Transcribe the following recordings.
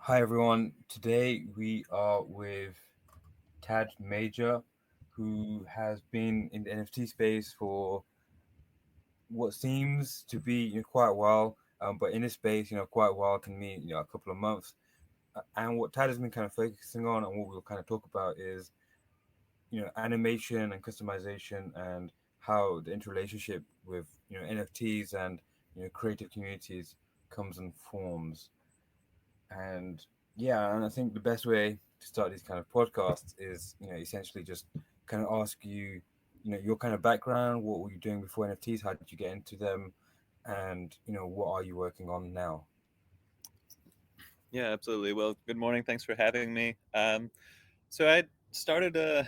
Hi everyone. Today we are with Tad Major, who has been in the NFT space for what seems to be quite a while. But in this space, quite a while can mean a couple of months. And what Tad has been kind of focusing on, and what we'll kind of talk about is animation and customization and how the interrelationship with NFTs and creative communities comes and forms. And yeah, and I think the best way to start these kind of podcasts is, essentially just kind of ask you, your kind of background, what were you doing before NFTs, how did you get into them, and what are you working on now? Yeah, absolutely. Well, good morning. Thanks for having me. So started, uh,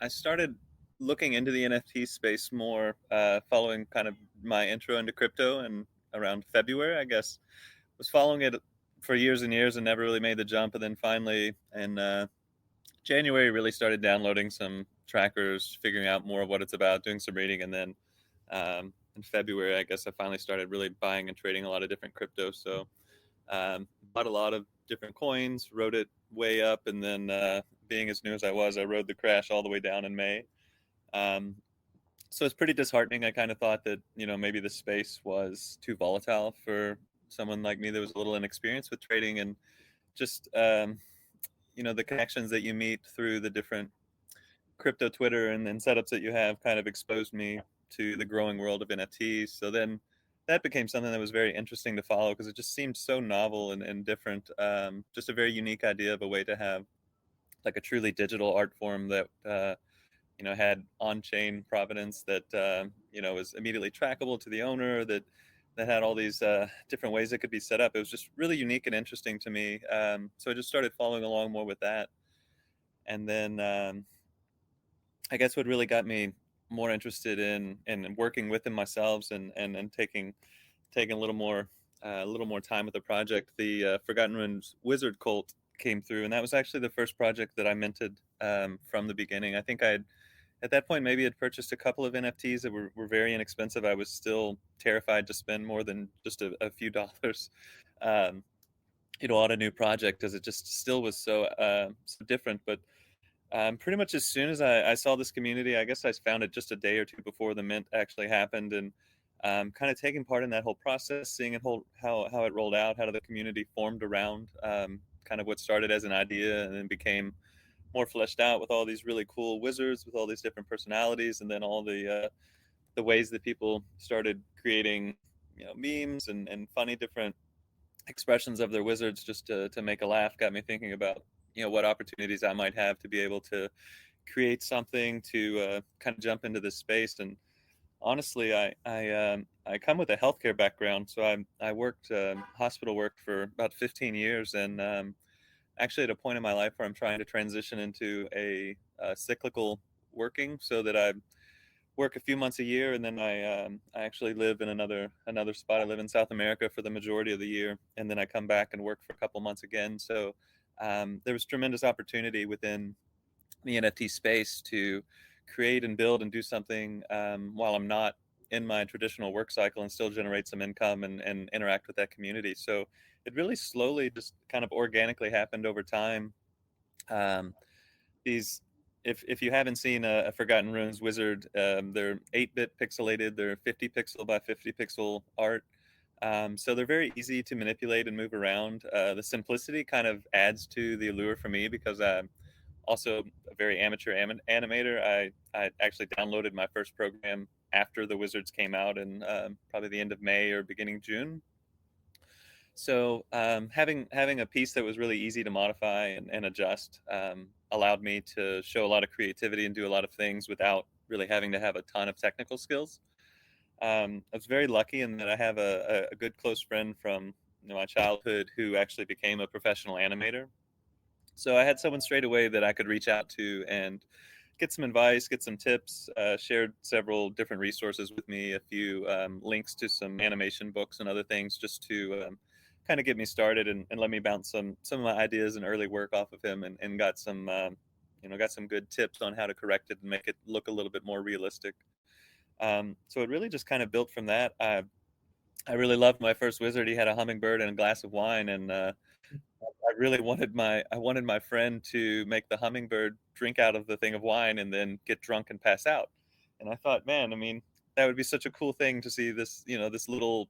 I started looking into the NFT space more, following kind of my intro into crypto, and around February, I guess, was following it for years and years and never really made the jump. And then finally in January, really started downloading some trackers, figuring out more of what it's about, doing some reading, and then in February, I guess I finally started really buying and trading a lot of different crypto. So bought a lot of different coins, rode it way up, and then being as new as I was, I rode the crash all the way down in May. Um, so it's pretty disheartening. I kind of thought that maybe the space was too volatile for someone like me that was a little inexperienced with trading, and just the connections that you meet through the different crypto Twitter and setups that you have kind of exposed me to the growing world of NFTs. So then that became something that was very interesting to follow because it just seemed so novel and different. Just a very unique idea of a way to have like a truly digital art form that had on-chain provenance that was immediately trackable to the owner, that had all these different ways it could be set up. It was just really unique and interesting to me. So I just started following along more with that, and then I guess what really got me more interested in working with them myself and taking a little more time with the project. The Forgotten Ruins Wizard Cult came through, and that was actually the first project that I minted from the beginning. I think I at that point maybe had purchased a couple of NFTs that were very inexpensive. I was still terrified to spend more than just a few dollars. Um, on a new project, as it just still was so different. But pretty much as soon as I saw this community, I guess I found it just a day or two before the mint actually happened, and kind of taking part in that whole process, seeing how it rolled out, how the community formed around kind of what started as an idea and then became more fleshed out with all these really cool wizards with all these different personalities, and then all the ways that people started creating memes and funny different expressions of their wizards just to make a laugh, got me thinking about what opportunities I might have to be able to create something to kind of jump into this space. And honestly, I come with a healthcare background, so I worked hospital work for about 15 years, and actually at a point in my life where I'm trying to transition into a cyclical working, so that I work a few months a year, and then I actually live in another spot. I live in South America for the majority of the year, and then I come back and work for a couple months again. So there was tremendous opportunity within the NFT space to create and build and do something while I'm not in my traditional work cycle, and still generate some income and interact with that community. So it really slowly, just kind of organically happened over time. Um, these if you haven't seen a Forgotten Ruins wizard, they're 8-bit pixelated, they're 50 pixel by 50 pixel art. So they're very easy to manipulate and move around. The simplicity kind of adds to the allure for me, because I'm also a very amateur animator. I actually downloaded my first program after the wizards came out in probably the end of May or beginning June. So having a piece that was really easy to modify and adjust allowed me to show a lot of creativity and do a lot of things without really having to have a ton of technical skills. I was very lucky in that I have a good close friend from my childhood who actually became a professional animator. So I had someone straight away that I could reach out to and get some advice, get some tips. Shared several different resources with me, a few links to some animation books and other things, just to kind of get me started, and let me bounce some of my ideas and early work off of him, and got some got some good tips on how to correct it and make it look a little bit more realistic. So it really just kind of built from that. I really loved my first wizard. He had a hummingbird and a glass of wine, and I wanted my friend to make the hummingbird drink out of the thing of wine and then get drunk and pass out. And I thought, man, I mean, that would be such a cool thing to see this, this little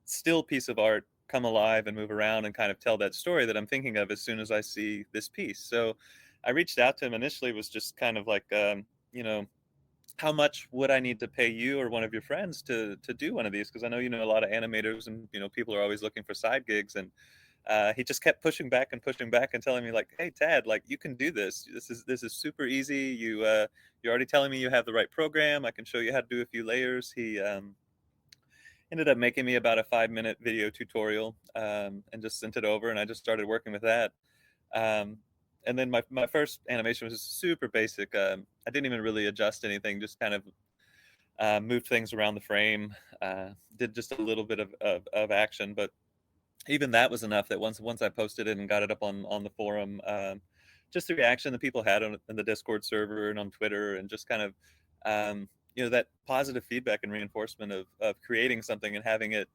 still piece of art come alive and move around and kind of tell that story that I'm thinking of as soon as I see this piece. So I reached out to him initially, was just kind of like, you know, how much would I need to pay you or one of your friends to do one of these? Because I know you know a lot of animators, and people are always looking for side gigs. And he just kept pushing back and telling me like, "Hey, Tad, like you can do this. This is super easy. You're already telling me you have the right program. I can show you how to do a few layers." He ended up making me about a 5-minute video tutorial, and just sent it over, and I just started working with that. Um, and then my first animation was just super basic. I didn't even really adjust anything, just kind of moved things around the frame, did just a little bit of action. But even that was enough that once I posted it and got it up on the forum, just the reaction that people had in the Discord server and on Twitter, and just kind of that positive feedback and reinforcement of creating something and having it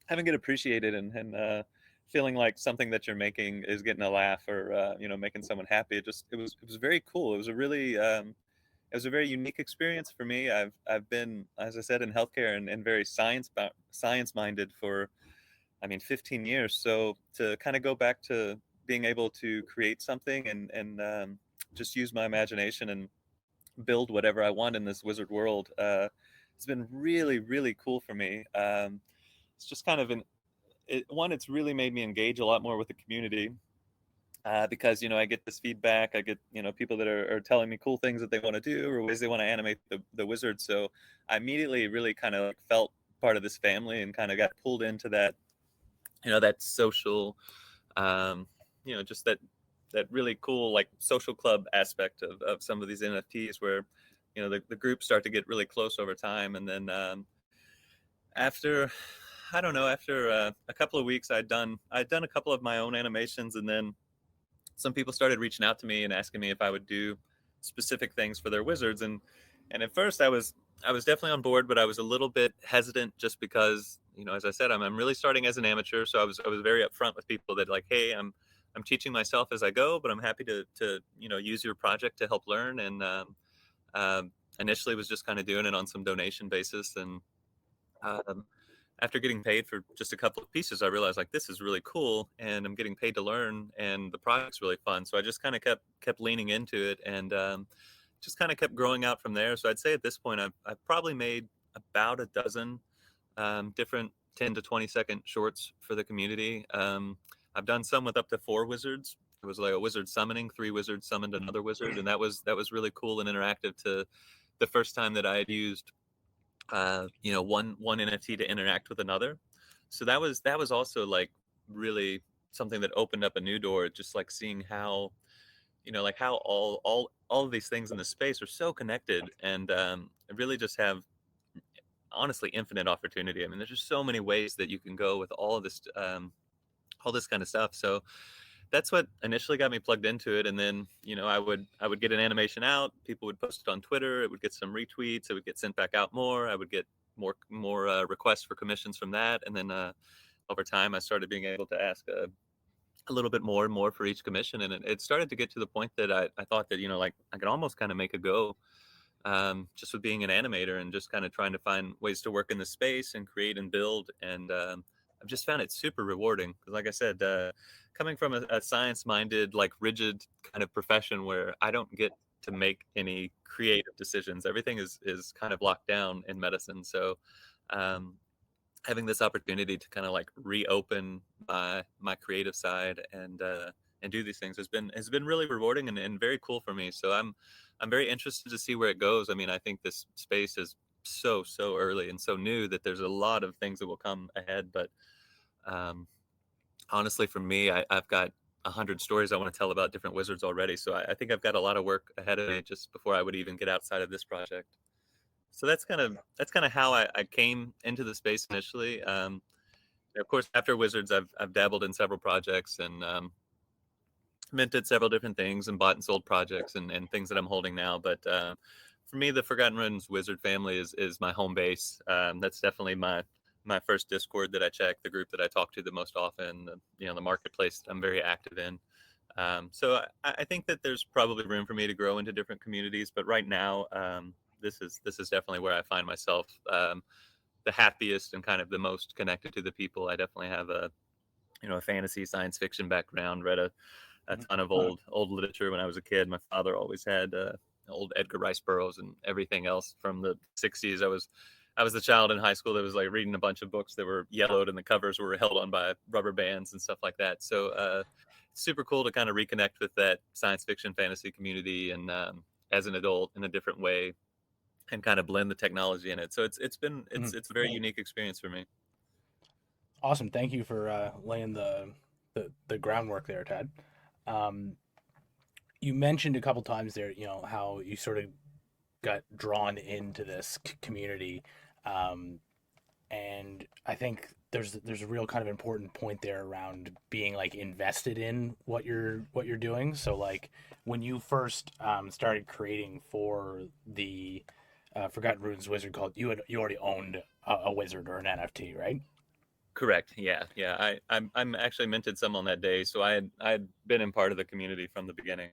appreciated, and feeling like something that you're making is getting a laugh, or making someone happy. It was very cool. It was a very unique experience for me. I've been, as I said, in healthcare and very science minded for, I mean, 15 years. So to kind of go back to being able to create something and just use my imagination and build whatever I want in this wizard world, it's been really, really cool for me. It's just kind of it's really made me engage a lot more with the community, because I get this feedback. I get people that are telling me cool things that they want to do or ways they want to animate the wizard. So I immediately really kind of like felt part of this family and kind of got pulled into that, that social, just that really cool like social club aspect of some of these NFTs, where the groups start to get really close over time. And then after, I don't know, after a couple of weeks, I'd done a couple of my own animations, and then some people started reaching out to me and asking me if I would do specific things for their wizards. And at first I was definitely on board, but I was a little bit hesitant, just because, as I said, I'm really starting as an amateur. So I was very upfront with people that, like, hey, I'm teaching myself as I go, but I'm happy to use your project to help learn. And initially was just kind of doing it on some donation basis. And um, after getting paid for just a couple of pieces, I realized, like, this is really cool, and I'm getting paid to learn, and the project's really fun. So I just kind of kept leaning into it, and just kind of kept growing out from there. So I'd say at this point, I've probably made about a dozen different 10 to 20 second shorts for the community. I've done some with up to 4 wizards. It was like a wizard summoning, 3 wizards summoned another wizard, and that was really cool and interactive. To the first time that I had used one NFT to interact with another. So that was also like really something that opened up a new door, just like seeing how, like how all of these things in the space are so connected, and really just have honestly infinite opportunity. I mean, there's just so many ways that you can go with all this kind of stuff. So that's what initially got me plugged into it. And then I would get an animation out, people would post it on Twitter, it would get some retweets, it would get sent back out more, I would get more requests for commissions from that. And then over time I started being able to ask a little bit more and more for each commission. And it started to get to the point that I thought that like I could almost kind of make a go, just with being an animator, and just kind of trying to find ways to work in the space and create and build. And I've just found it super rewarding, because, like I said, coming from a science-minded, like rigid kind of profession where I don't get to make any creative decisions, everything is kind of locked down in medicine. So um, having this opportunity to kind of like reopen my creative side and do these things has been really rewarding and very cool for me. So I'm very interested to see where it goes. I mean, I think this space is so early and so new that there's a lot of things that will come ahead. But um, honestly, for me, I've got 100 stories I want to tell about different wizards already. So I think I've got a lot of work ahead of me just before I would even get outside of this project. So that's kind of how I came into the space initially. Of course, after Wizards, I've dabbled in several projects, and minted several different things, and bought and sold projects, and things that I'm holding now. But for me, the Forgotten Realms Wizard family is my home base. That's definitely my first Discord that I check, the group that I talk to the most often, the marketplace that I'm very active in. So I think that there's probably room for me to grow into different communities, but right now, this is definitely where I find myself the happiest and kind of the most connected to the people. I definitely have a fantasy science fiction background. Read a Mhm. ton of old literature when I was a kid. My father always had old Edgar Rice Burroughs and everything else from the '60s. I was the child in high school that was like reading a bunch of books that were yellowed and the covers were held on by rubber bands and stuff like that. So it's super cool to kind of reconnect with that science fiction fantasy community and as an adult in a different way and kind of blend the technology in it. So Mhm. it's a very unique experience for me. Awesome. Thank you for laying the groundwork there, Ted. Um, you mentioned a couple times there, how you sort of got drawn into this community, um, and I think there's a real kind of important point there around being like invested in what you're doing. So like when you first started creating for the Forgotten Runes Wizard Cult, you already owned a wizard or an NFT, right? Correct. Yeah, yeah. I'm actually minted some on that day, so I had been in part of the community from the beginning.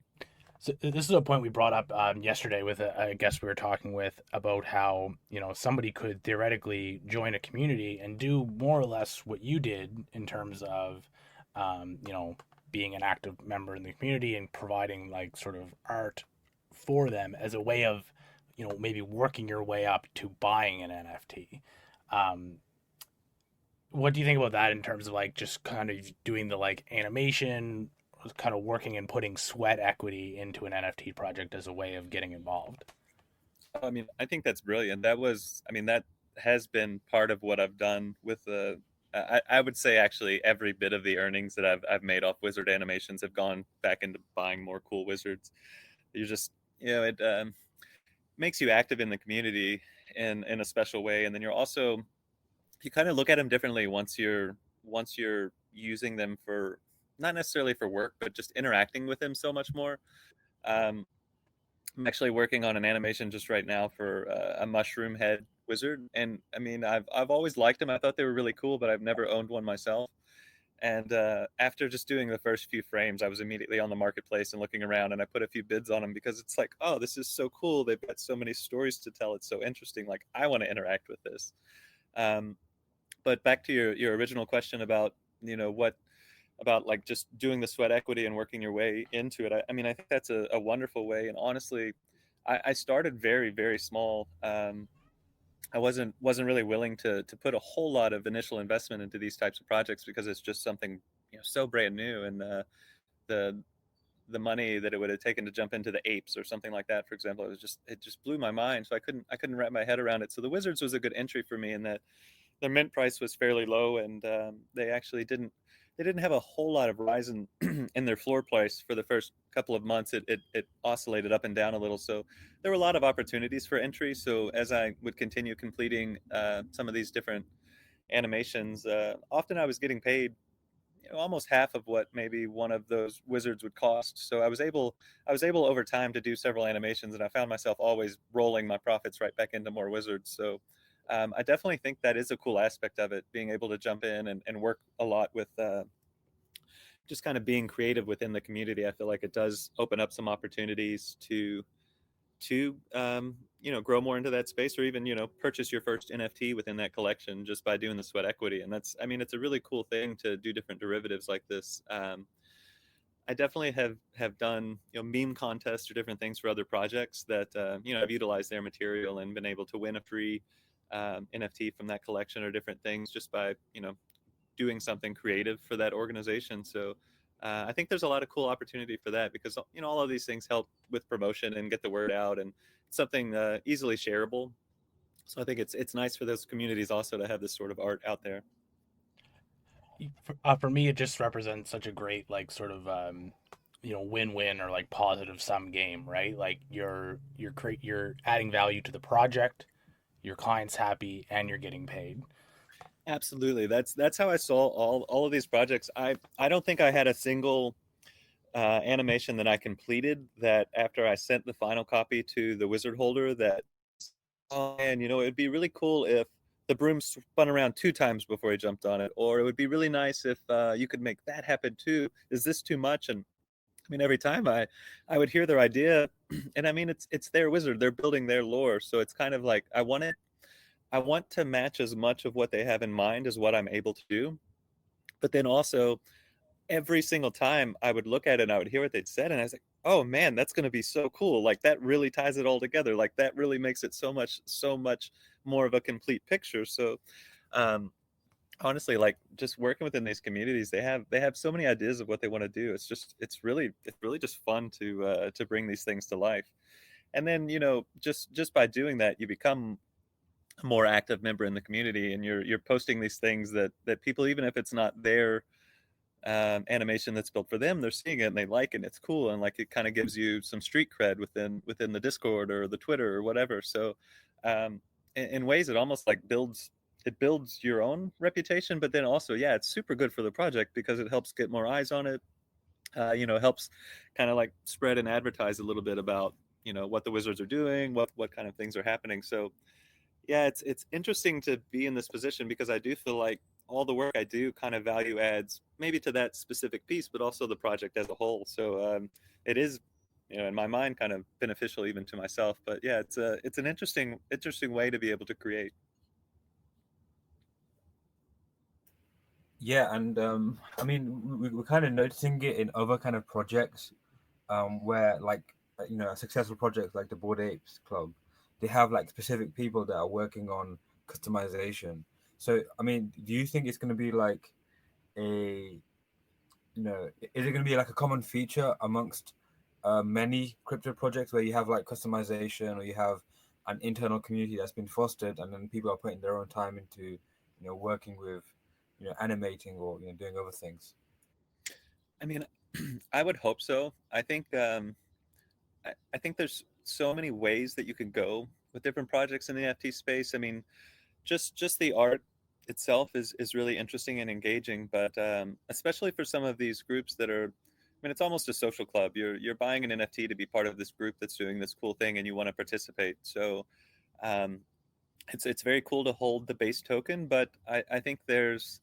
So this is a point we brought up yesterday with a guest we were talking with about how somebody could theoretically join a community and do more or less what you did in terms of being an active member in the community and providing like sort of art for them as a way of maybe working your way up to buying an NFT. Um, what do you think about that in terms of like just kind of doing the like animation, kind of working and putting sweat equity into an NFT project as a way of getting involved? I mean, I think that's brilliant. That has been part of what I've done with the. I would say actually every bit of the earnings that I've made off wizard animations have gone back into buying more cool wizards. You just it makes you active in the community in a special way, and then you kind of look at them differently once you're using them for not necessarily for work, but just interacting with them so much more. Um, I'm actually working on an animation just right now for a mushroom head wizard, and I mean, I've always liked them. I thought they were really cool, but I've never owned one myself. And after just doing the first few frames, I was immediately on the marketplace and looking around, and I put a few bids on them because it's like, oh, this is so cool. They've got so many stories to tell. It's so interesting. Like, I want to interact with this. Um, but back to your original question about what about like just doing the sweat equity and working your way into it. I mean, I think that's a wonderful way. And honestly, I started very, very small. I wasn't really willing to put a whole lot of initial investment into these types of projects because it's just something so brand new, and the the money that it would have taken to jump into the apes or something like that, for example, it just blew my mind. So I couldn't wrap my head around it. So the Wizards was a good entry for me in that their mint price was fairly low, and they actually didn't have a whole lot of rise in their floor price for the first couple of months. It oscillated up and down a little, so there were a lot of opportunities for entry. So as I would continue completing some of these different animations, often I was getting paid almost half of what maybe one of those wizards would cost. So I was able over time to do several animations, and I found myself always rolling my profits right back into more wizards. So I definitely think that is a cool aspect of it, being able to jump in and work a lot with just kind of being creative within the community. I feel like it does open up some opportunities to grow more into that space, or even purchase your first NFT within that collection just by doing the sweat equity. And that's, I mean, it's a really cool thing to do different derivatives like this. I definitely have done meme contests or different things for other projects that I've utilized their material and been able to win a free NFT from that collection or different things just by doing something creative for that organization. So I think there's a lot of cool opportunity for that because all of these things help with promotion and get the word out, and it's something easily shareable. So I think it's nice for those communities also to have this sort of art out there. For me, it just represents such a great like sort of win-win or like positive sum game, right? Like you're adding value to the project, your client's happy, and you're getting paid. Absolutely, that's how I saw all of these projects. I don't think I had a single animation that I completed that after I sent the final copy to the wizard holder that, oh man, it'd be really cool if the broom spun around 2 times before he jumped on it, or it would be really nice if you could make that happen too. Is this too much? And I mean, every time I would hear their idea, and I mean, it's their wizard. They're building their lore, so it's kind of like I want to match as much of what they have in mind as what I'm able to do. But then also, every single time I would look at it and I would hear what they'd said, and I was like, oh man, that's going to be so cool. Like that really ties it all together. Like that really makes it so much more of a complete picture. So, um, honestly, like just working within these communities, they have so many ideas of what they want to do. It's really just fun to bring these things to life. And then just by doing that, you become a more active member in the community, and you're posting these things that people, even if it's not their animation that's built for them, they're seeing it and they like it and it's cool, and like it kind of gives you some street cred within the Discord or the Twitter or whatever. So in ways it almost like builds your own reputation, but then also, yeah, it's super good for the project because it helps get more eyes on it. Helps kind of like spread and advertise a little bit about what the wizards are doing, what kind of things are happening. So yeah, it's interesting to be in this position because I do feel like all the work I do kind of value adds maybe to that specific piece, but also the project as a whole. So it is, in my mind, kind of beneficial even to myself. But yeah, it's an interesting way to be able to create. Yeah, and I mean, we're kind of noticing it in other kind of projects, where like successful projects like the Bored Apes Club, they have like specific people that are working on customization. So I mean, do you think it's going to be like a is it going to be like a common feature amongst many crypto projects where you have like customization, or you have an internal community that's been fostered, and then people are putting their own time into working with animating or doing other things? I mean, I would hope so. I think there's so many ways that you can go with different projects in the NFT space. I mean, just the art itself is really interesting and engaging, but especially for some of these groups that are, I mean, it's almost a social club. You're buying an NFT to be part of this group that's doing this cool thing, and you want to participate. So um, it's very cool to hold the base token, but I think there's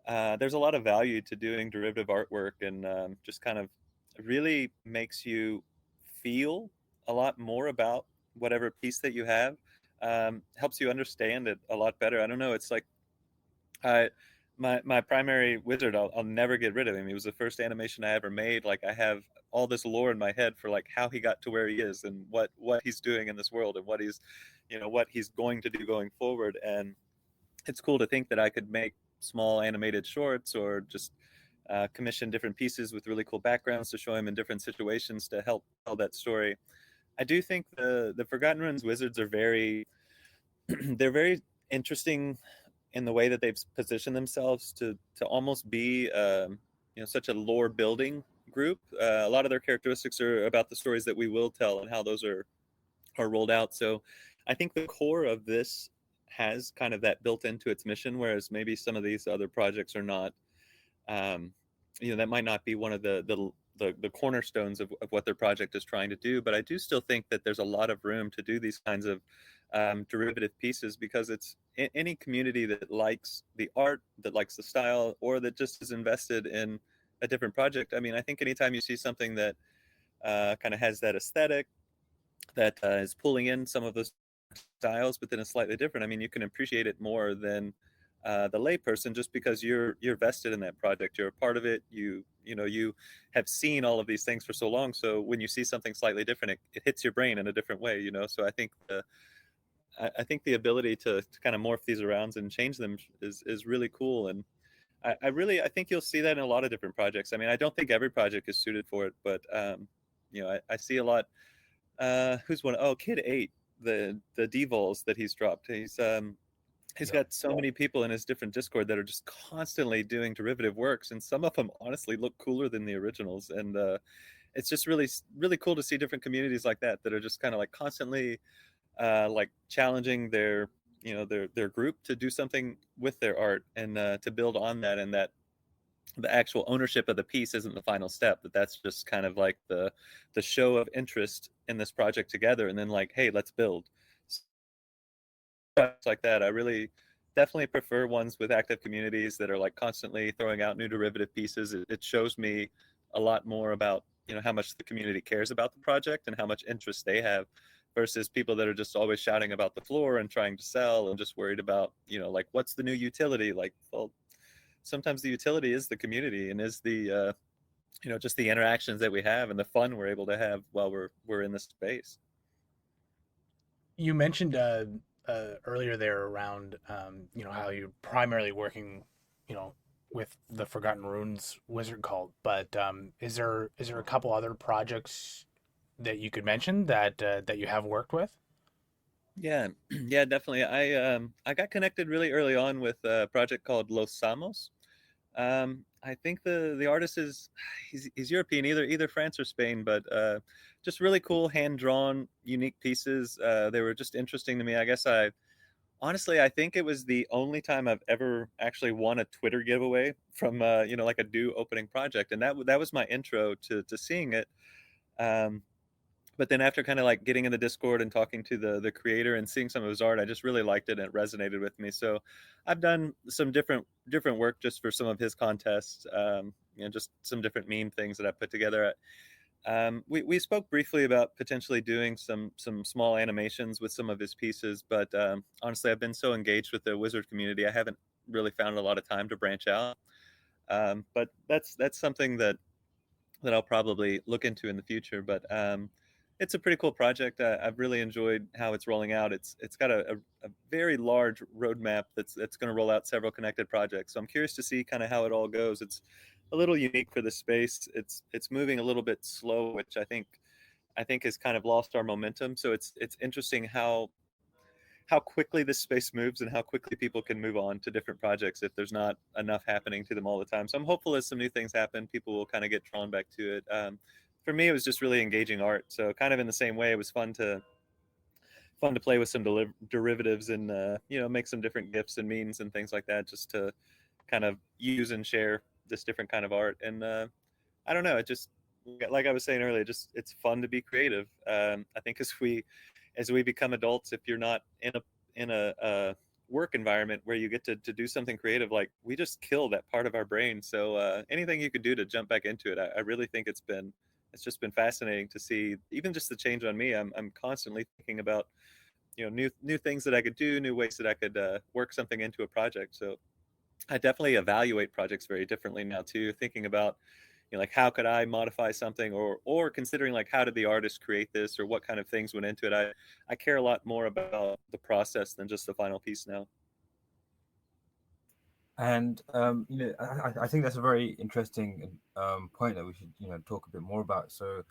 a lot of value to doing derivative artwork, and just kind of really makes you feel a lot more about whatever piece that you have. Helps you understand it a lot better. I don't know. It's like I my primary wizard. I'll never get rid of him. He was the first animation I ever made. Like I have all this lore in my head for like how he got to where he is and what he's doing in this world and what he's going to do going forward. And it's cool to think that I could make small animated shorts or just commission different pieces with really cool backgrounds to show him in different situations to help tell that story. I do think the Forgotten Ruins wizards are very they're very interesting in the way that they've positioned themselves to almost be such a lore building group. A lot of their characteristics are about the stories that we will tell and how those are rolled out. So I think the core of this has kind of that built into its mission, whereas maybe some of these other projects are not. Um, that might not be one of the cornerstones of what their project is trying to do. But I do still think that there's a lot of room to do these kinds of derivative pieces because it's any community that likes the art, that likes the style, or that just is invested in a different project. I mean, I think anytime you see something that kind of has that aesthetic that is pulling in some of those styles, but then it's slightly different. I mean, you can appreciate it more than the layperson just because you're vested in that project. You're a part of it. You have seen all of these things for so long. So when you see something slightly different, it hits your brain in a different way. So I think the ability to kind of morph these around and change them is really cool. And I think you'll see that in a lot of different projects. I mean, I don't think every project is suited for it, but I see a lot. Who's one? Oh, Kid Eight, the devols that he's dropped. He's Yeah. got so many people in his different Discord that are just constantly doing derivative works, and some of them honestly look cooler than the originals. And it's just really cool to see different communities like that are just kind of like constantly like challenging their group to do something with their art and to build on that, and that the actual ownership of the piece isn't the final step, but that's just kind of like the show of interest in this project together, and then like, hey, let's build. Stuff like that. definitely prefer ones with active communities that are like constantly throwing out new derivative pieces. It shows me a lot more about, how much the community cares about the project and how much interest they have, versus people that are just always shouting about the floor and trying to sell and just worried about, like, what's the new utility? Like, well, sometimes the utility is the community and is the just the interactions that we have and the fun we're able to have while we're in this space. You mentioned earlier there around how you're primarily working, you know, with the Forgotten Runes Wizard cult, but is there a couple other projects that you could mention that you have worked with? Yeah, yeah, definitely. I got connected really early on with a project called Los Samos. I think the artist is he's European, either France or Spain, but just really cool hand drawn, unique pieces. They were just interesting to me. I guess I honestly I think it was the only time I've ever actually won a Twitter giveaway from like a new opening project, and that was my intro to seeing it. Um, but then after kind of like getting in the Discord and talking to the creator and seeing some of his art, I just really liked it and it resonated with me. So I've done some different work just for some of his contests, just some different meme things that I put together. We spoke briefly about potentially doing some small animations with some of his pieces, but honestly, I've been so engaged with the wizard community, I haven't really found a lot of time to branch out. But that's something that I'll probably look into in the future. But it's a pretty cool project. I've really enjoyed how it's rolling out. It's got a very large roadmap that's going to roll out several connected projects. So I'm curious to see kind of how it all goes. It's a little unique for the space. It's moving a little bit slow, which I think has kind of lost our momentum. So it's interesting how quickly this space moves and how quickly people can move on to different projects if there's not enough happening to them all the time. So I'm hopeful as some new things happen, people will kind of get drawn back to it. For me, it was just really engaging art. So kind of in the same way, it was fun to play with some derivatives and make some different gifs and memes and things like that, just to kind of use and share this different kind of art. And I don't know, it just, like I was saying earlier, just it's fun to be creative. I think as we become adults, if you're not in a work environment where you get to do something creative, like, we just kill that part of our brain. So anything you could do to jump back into it, I really think it's just been fascinating to see, even just the change on me. I'm constantly thinking about new things that I could do, new ways that I could work something into a project. So I definitely evaluate projects very differently now too, thinking about like, how could I modify something, or considering like, how did the artist create this, or what kind of things went into it. I care a lot more about the process than just the final piece now. And I think that's a very interesting point that we should talk a bit more about. So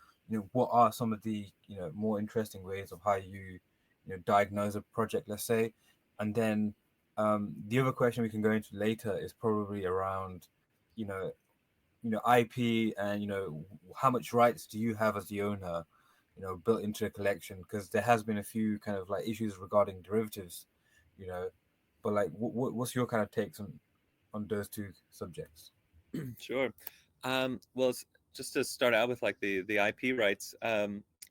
what are some of the more interesting ways of how you diagnose a project, let's say, and then the other question we can go into later is probably around you know IP, and how much rights do you have as the owner, built into a collection, because there has been a few kind of like issues regarding derivatives, you know, but like what's your kind of takes on those two subjects? Sure. Well, just to start out with like the IP rights.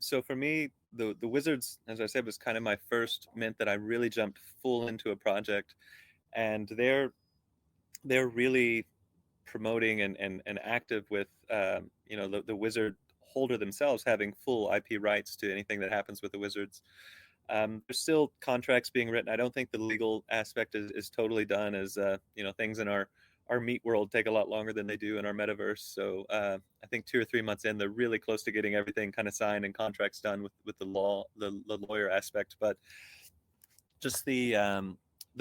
So for me, the Wizards, as I said, was kind of my first mint that I really jumped full into a project, and they're really promoting and active with the Wizard holder themselves having full IP rights to anything that happens with the Wizards. There's still contracts being written. I don't think the legal aspect is totally done, as things in our meat world take a lot longer than they do in our metaverse. So I think 2 or 3 months in, they're really close to getting everything kind of signed and contracts done with the lawyer aspect. But just the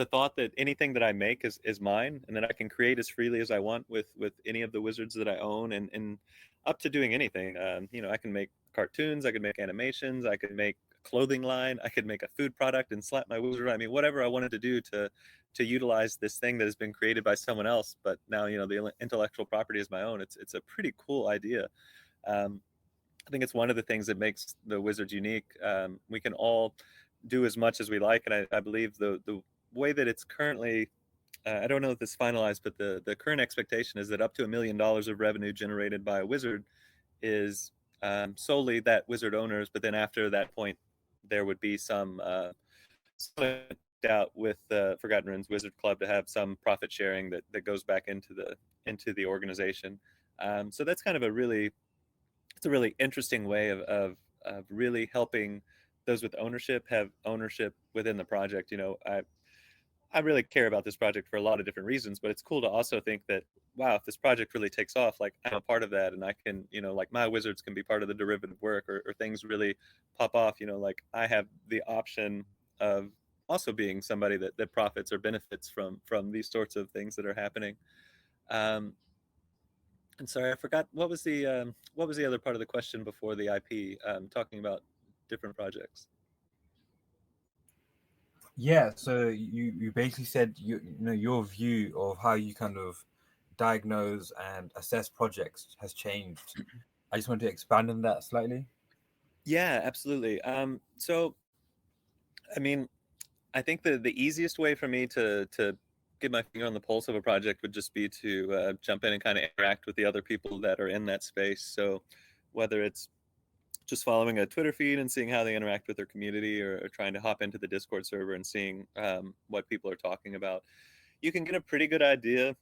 thought that anything that I make is mine, and that I can create as freely as I want with any of the wizards that I own, and up to doing anything. I can make cartoons, I could make animations, I could make a clothing line, I could make a food product and slap my wizard. I mean, whatever I wanted to do to utilize this thing that has been created by someone else, but now the intellectual property is my own. It's a pretty cool idea. Um, I think it's one of the things that makes the Wizards unique. We can all do as much as we like, and I believe the way that it's currently, I don't know if it's finalized, but the current expectation is that up to $1 million of revenue generated by a Wizard is solely that Wizard owners. But then after that point, there would be some worked out with the Forgotten Runes Wizard Club to have some profit sharing that goes back into the organization. So that's kind of it's a really interesting way of really helping those with ownership have ownership within the project. I really care about this project for a lot of different reasons, but it's cool to also think that, wow, if this project really takes off, like I'm a part of that, and I can, like my wizards can be part of the derivative work, or things really pop off. Like I have the option of also being somebody that profits or benefits from these sorts of things that are happening. Um, and sorry, I forgot what was the other part of the question before the IP, talking about different projects. Yeah, so you basically said your view of how you kind of diagnose and assess projects has changed. I just want to expand on that slightly. Yeah, absolutely. So I mean, I think the easiest way for me to get my finger on the pulse of a project would just be to jump in and kind of interact with the other people that are in that space. So whether it's just following a Twitter feed and seeing how they interact with their community, or trying to hop into the Discord server and seeing what people are talking about, you can get a pretty good idea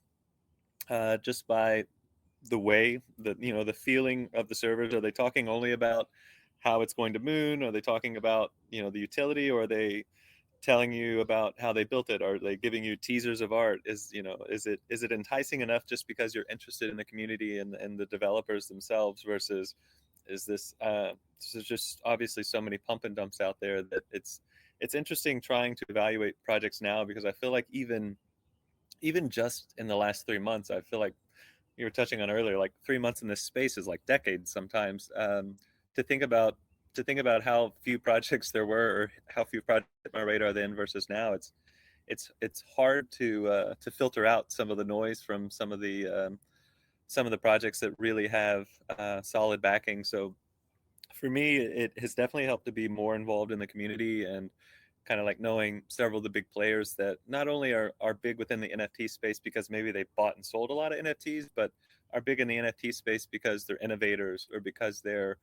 just by the way that the feeling of the servers. Are they talking only about how it's going to moon? Are they talking about the utility, or are they telling you about how they built it? Are they giving you teasers of art? Is it enticing enough just because you're interested in the community and the developers themselves, versus is this is just obviously so many pump and dumps out there that it's interesting trying to evaluate projects now, because I feel like even just in the last 3 months, I feel like you were touching on earlier, like 3 months in this space is like decades sometimes. To think about how few projects there were, or how few projects hit my radar then versus now, it's hard to filter out some of the noise from some of the projects that really have solid backing. So for me, it has definitely helped to be more involved in the community, and kind of like knowing several of the big players that not only are big within the NFT space because maybe they bought and sold a lot of NFTs, but are big in the NFT space because they're innovators, or because they're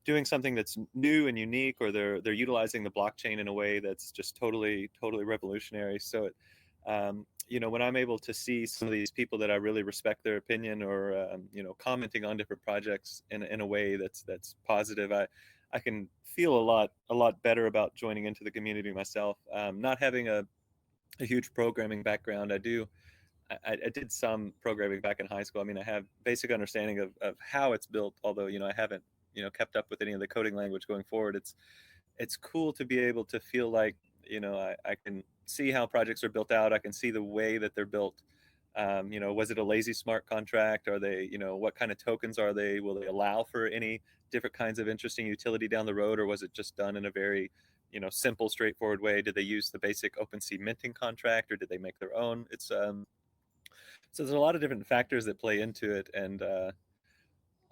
doing something that's new and unique, or they're utilizing the blockchain in a way that's just totally revolutionary. So when I'm able to see some of these people that I really respect their opinion, or commenting on different projects in a way that's positive, I can feel a lot better about joining into the community myself. Not having a huge programming background, I did some programming back in high school. I mean, I have basic understanding of how it's built, although I haven't kept up with any of the coding language going forward. It's cool to be able to feel like I can see how projects are built out. I can see the way that they're built. Was it a lazy smart contract? Are they, what kind of tokens are they? Will they allow for any different kinds of interesting utility down the road, or was it just done in a very simple, straightforward way? Did they use the basic OpenSea minting contract, or did they make their own? It's So there's a lot of different factors that play into it, and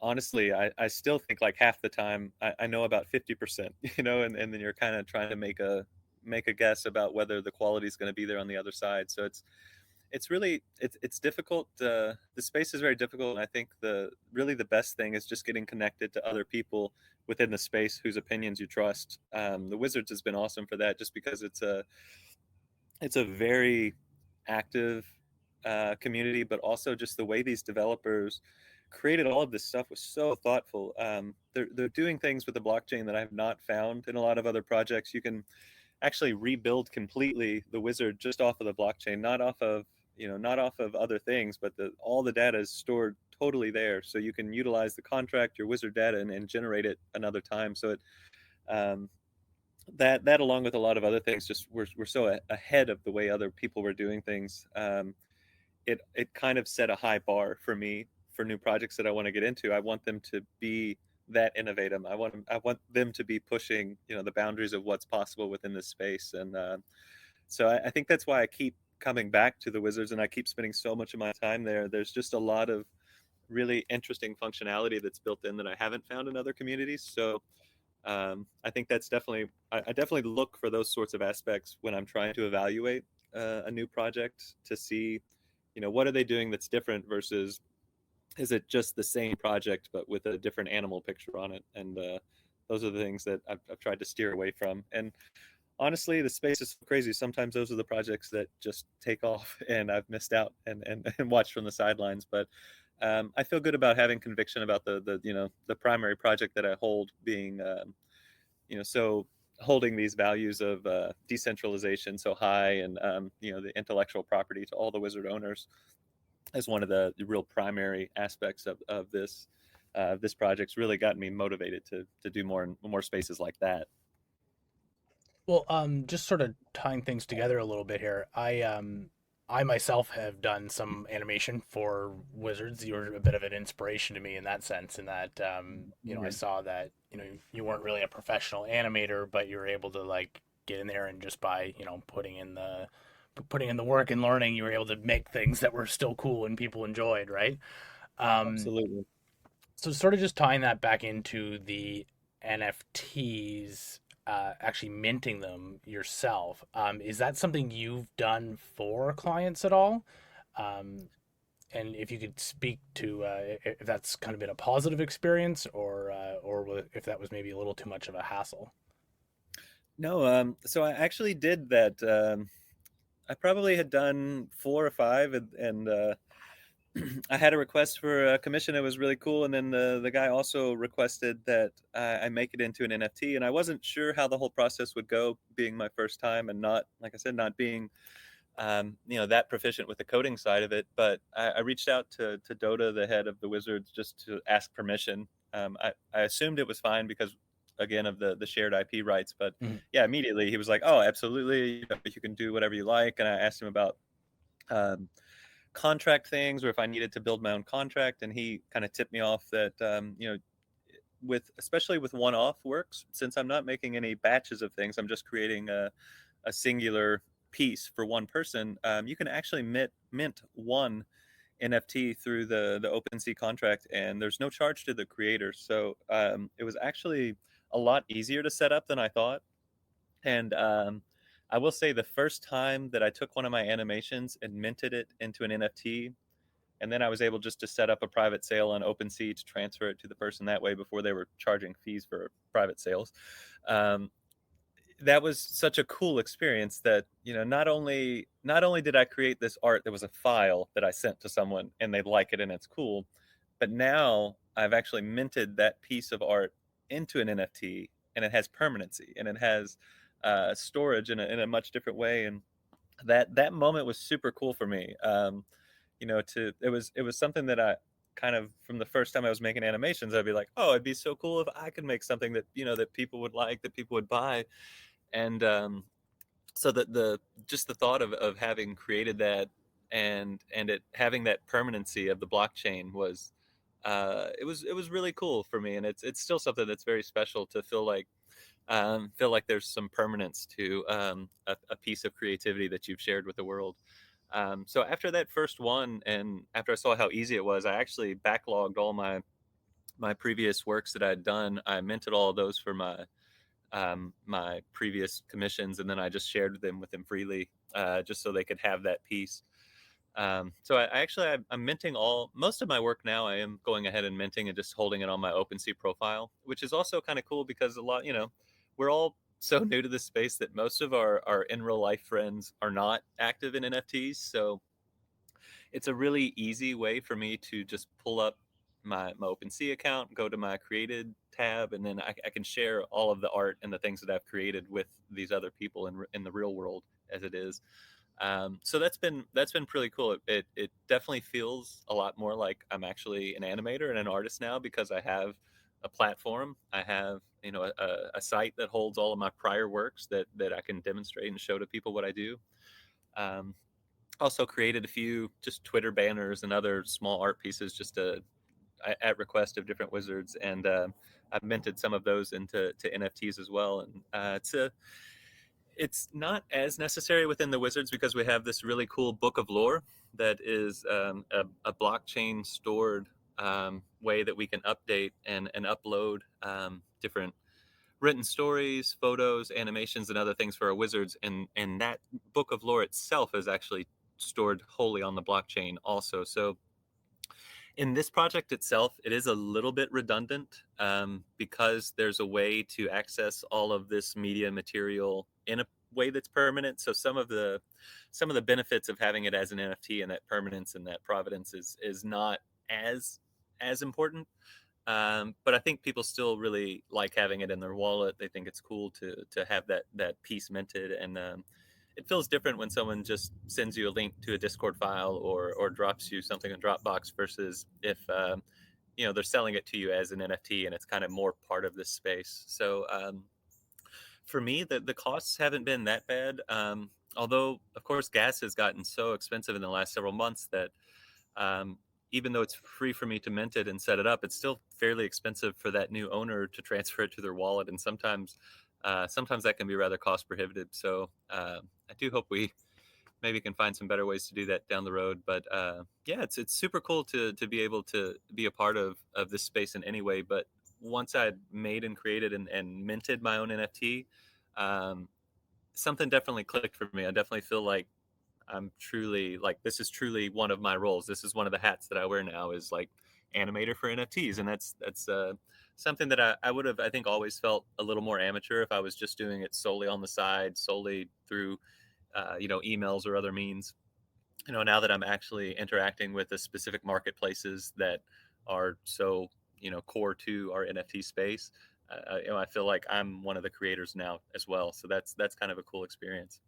honestly, I still think like half the time I know about 50%, and then you're kind of trying to make a guess about whether the quality is going to be there on the other side. So it's really it's difficult. The space is very difficult, and I think the best thing is just getting connected to other people within the space whose opinions you trust. The Wizards has been awesome for that, just because it's a very active community, but also just the way these developers created all of this stuff was so thoughtful. They're doing things with the blockchain that I have not found in a lot of other projects. You can actually rebuild completely the wizard just off of the blockchain, not off of other things, but all the data is stored totally there. So you can utilize the contract, your wizard data, and generate it another time. So um, that along with a lot of other things, just we're so ahead of the way other people were doing things. It kind of set a high bar for me for new projects that I want to get into. I want them to be that innovative. I want them to be pushing the boundaries of what's possible within this space. And so I think that's why I keep coming back to the Wizards, and I keep spending so much of my time there. There's just a lot of really interesting functionality that's built in that I haven't found in other communities. So I think that's I definitely look for those sorts of aspects when I'm trying to evaluate a new project, to see what are they doing that's different, versus is it just the same project but with a different animal picture on it. And those are the things that I've tried to steer away from. And honestly, the space is so crazy. Sometimes those are the projects that just take off, and I've missed out and watched from the sidelines. But I feel good about having conviction about the primary project that I hold being so holding these values of decentralization so high, and the intellectual property to all the wizard owners as one of the real primary aspects of this project's really gotten me motivated to do more spaces like that. Well, just sort of tying things together a little bit here. I myself have done some animation for Wizards. You were a bit of an inspiration to me in that sense, in that I Yeah, saw that you weren't really a professional animator, but you were able to like get in there and just by putting in the work and learning, you were able to make things that were still cool and people enjoyed, right? Um, absolutely. so sort of just tying that back into the NFTs, actually minting them yourself. Is that something you've done for clients at all? Um, and if you could speak to if that's kind of been a positive experience, or if that was maybe a little too much of a hassle. No, so I actually did that. I probably had done four or five, and I had a request for a commission. It was really cool, and then the guy also requested that I make it into an NFT. And I wasn't sure how the whole process would go, being my first time, and not, like I said, not being that proficient with the coding side of it. But I reached out to Dota, the head of the Wizards, just to ask permission. I assumed it was fine because, again, of the shared IP rights. But Mhm. yeah, immediately he was like, "Oh, absolutely, you can do whatever you like." And I asked him about um, contract things, or if I needed to build my own contract, and he kind of tipped me off that with especially with one-off works, since I'm not making any batches of things, I'm just creating a singular piece for one person. You can actually mint one NFT through the OpenSea contract, and there's no charge to the creator. So it was actually a lot easier to set up than I thought. And I will say the first time that I took one of my animations and minted it into an NFT, and then I was able just to set up a private sale on OpenSea to transfer it to the person that way before they were charging fees for private sales. Um, that was such a cool experience that not only did I create this art that was a file that I sent to someone and they like it and it's cool, but now I've actually minted that piece of art into an NFT, and it has permanency, and it has storage in a much different way. And that moment was super cool for me. To it was something that I kind of, from the first time I was making animations, I'd be like, oh, it'd be so cool if I could make something that that people would like, that people would buy. And so that the just the thought of having created that, and it having that permanency of the blockchain was it was really cool for me. And it's still something that's very special to feel like there's some permanence to a piece of creativity that you've shared with the world. So after that first one, and after I saw how easy it was, I actually backlogged all my previous works that I had done. I minted all of those for my previous commissions, and then I just shared them with them freely, just so they could have that piece. So I'm minting most of my work now. I am going ahead and minting and just holding it on my OpenSea profile, which is also kind of cool because we're all so new to this space that most of our in real life friends are not active in NFTs. So it's a really easy way for me to just pull up my OpenSea account, go to my created tab, and then I can share all of the art and the things that I've created with these other people in the real world as it is. So that's been pretty cool. It definitely feels a lot more like I'm actually an animator and an artist now, because I have a platform. I have a site that holds all of my prior works that I can demonstrate and show to people what I do. Um, Also created a few just Twitter banners and other small art pieces just at request of different wizards, and I've minted some of those into NFTs as well. And it's not as necessary within the wizards because we have this really cool book of lore that is a blockchain stored way that we can update and upload different written stories, photos, animations, and other things for our wizards. And that book of lore itself is actually stored wholly on the blockchain also. So In this project itself, it is a little bit redundant because there's a way to access all of this media material in a way that's permanent. So some of the benefits of having it as an NFT and that permanence and that provenance is not as as important. But I think people still really like having it in their wallet. They think it's cool to have that piece minted, and it feels different when someone just sends you a link to a Discord file or drops you something in Dropbox versus if they're selling it to you as an NFT and it's kind of more part of this space. So for me, the costs haven't been that bad. Although, of course, gas has gotten so expensive in the last several months that um, even though it's free for me to mint it and set it up, it's still fairly expensive for that new owner to transfer it to their wallet, and sometimes that can be rather cost prohibitive. So I do hope we maybe can find some better ways to do that down the road. But yeah, it's super cool to be able to be a part of this space in any way. But once I'd made and created and minted my own NFT, um, something definitely clicked for me. I definitely feel like I'm truly like this is truly one of my roles. This is one of the hats that I wear now is like animator for NFTs, and that's something that I would have I think always felt a little more amateur if I was just doing it solely on the side, solely through emails or other means. Now that I'm actually interacting with the specific marketplaces that are so core to our NFT space, I feel like I'm one of the creators now as well. So that's kind of a cool experience.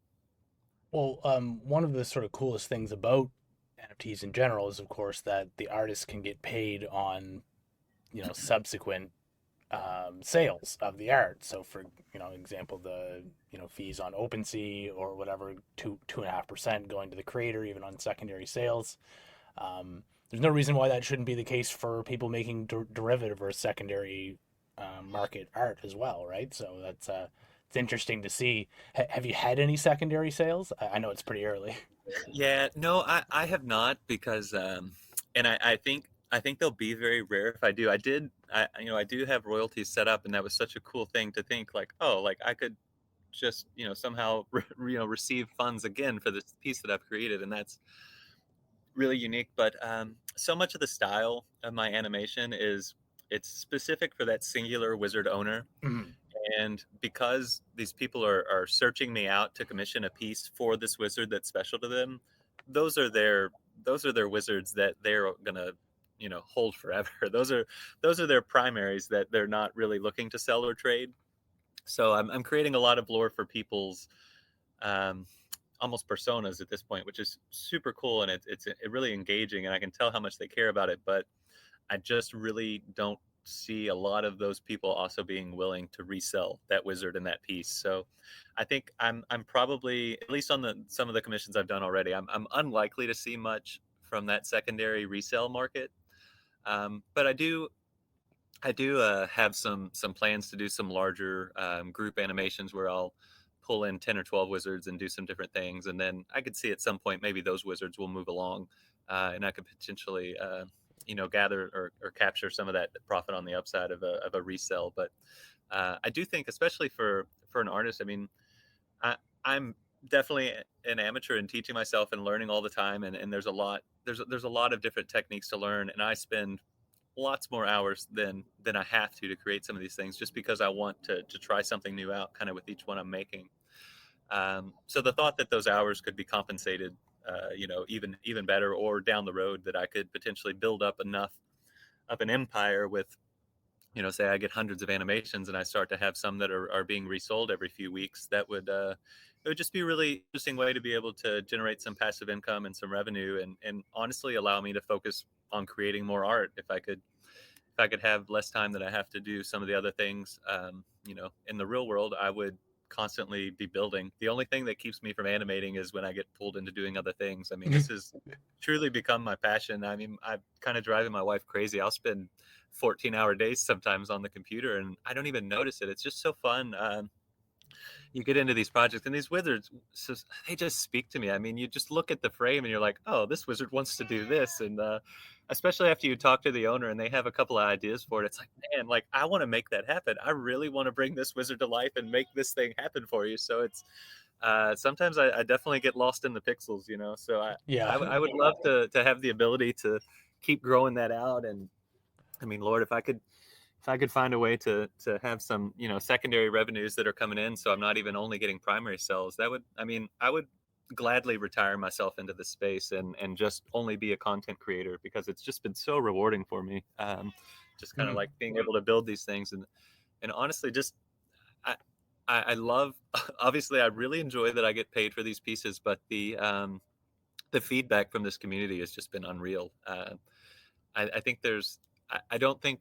Well, one of the sort of coolest things about NFTs in general is, of course, that the artist can get paid on, subsequent sales of the art. So, for example, the fees on OpenSea or whatever, 2.5% going to the creator, even on secondary sales. There's no reason why that shouldn't be the case for people making derivative or secondary market art as well, right? So that's it's interesting to see. Have you had any secondary sales? I know it's pretty early. Yeah, no, I have not because and I think they'll be very rare if I do. I do have royalties set up, and that was such a cool thing to think like, oh, like I could just somehow receive funds again for this piece that I've created, and that's really unique. But so much of the style of my animation is it's specific for that singular wizard owner. Mhm. And because these people are searching me out to commission a piece for this wizard that's special to them, those are their those are their wizards that they're gonna hold forever. Those are their primaries that they're not really looking to sell or trade. So I'm creating a lot of lore for people's um, almost personas at this point, which is super cool, and it's really engaging, and I can tell how much they care about it. But I just really don't see a lot of those people also being willing to resell that wizard and that piece. So I think I'm probably at least on the some of the commissions I've done already. I'm unlikely to see much from that secondary resale market. But I do have some plans to do some larger group animations where I'll pull in 10 or 12 wizards and do some different things, and then I could see at some point maybe those wizards will move along, and I could potentially gather or capture some of that profit on the upside of a resell. But I do think, especially for an artist, I mean, I'm definitely an amateur in teaching myself and learning all the time, and there's a lot of different techniques to learn, and I spend lots more hours than I have to create some of these things just because I want to try something new out kind of with each one I'm making. So the thought that those hours could be compensated, even better, or down the road that I could potentially build up enough of an empire with, say I get hundreds of animations and I start to have some that are being resold every few weeks, that would it would just be a really interesting way to be able to generate some passive income and some revenue, and honestly allow me to focus on creating more art if I could have less time that I have to do some of the other things. In the real world, I would constantly be building. The only thing that keeps me from animating is when I get pulled into doing other things. I mean, this has truly become my passion. I mean, I'm kind of driving my wife crazy. I'll spend 14-hour days sometimes on the computer and I don't even notice it. It's just so fun. You get into these projects and these wizards, they just speak to me. I mean, you just look at the frame and you're like, oh, this wizard wants to do this. And especially after you talk to the owner and they have a couple of ideas for it, it's like, man, like I want to make that happen. I really want to bring this wizard to life and make this thing happen for you. So it's sometimes I definitely get lost in the pixels. So I Yeah. would love to have the ability keep growing that out. And I mean, Lord, if I could find a way to have some, secondary revenues that are coming in, so I'm not even only getting primary sales, that would, I mean, I would gladly retire myself into this space and just only be a content creator, because it's just been so rewarding for me. Just kind of like being able to build these things, and honestly, just I I love. Obviously, I really enjoy that I get paid for these pieces, but the feedback from this community has just been unreal. I think I don't think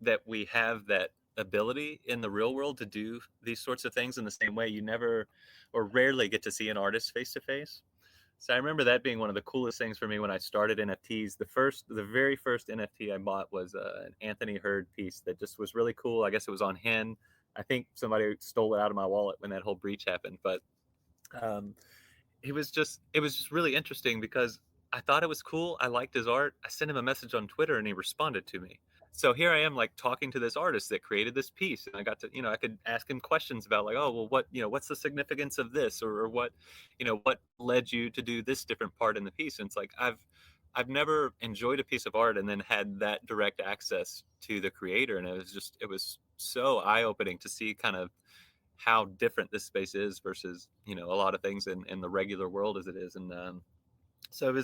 that we have that ability in the real world to do these sorts of things in the same way. You never or rarely get to see an artist face to face. So I remember that being one of the coolest things for me when I started NFTs. The very first NFT I bought was an Anthony Hurd piece that just was really cool. I guess it was on Hen. I think somebody stole it out of my wallet when that whole breach happened. But um, it was just really interesting because I thought it was cool. I liked his art. I sent him a message on Twitter and he responded to me. So here I am, like, talking to this artist that created this piece, and I got to, I could ask him questions about, like, oh well, what's the significance of this, or what, what led you to do this different part in the piece. And it's like I've never enjoyed a piece of art and then had that direct access to the creator, and it was so eye opening to see kind of how different this space is versus a lot of things in the regular world as it is. And so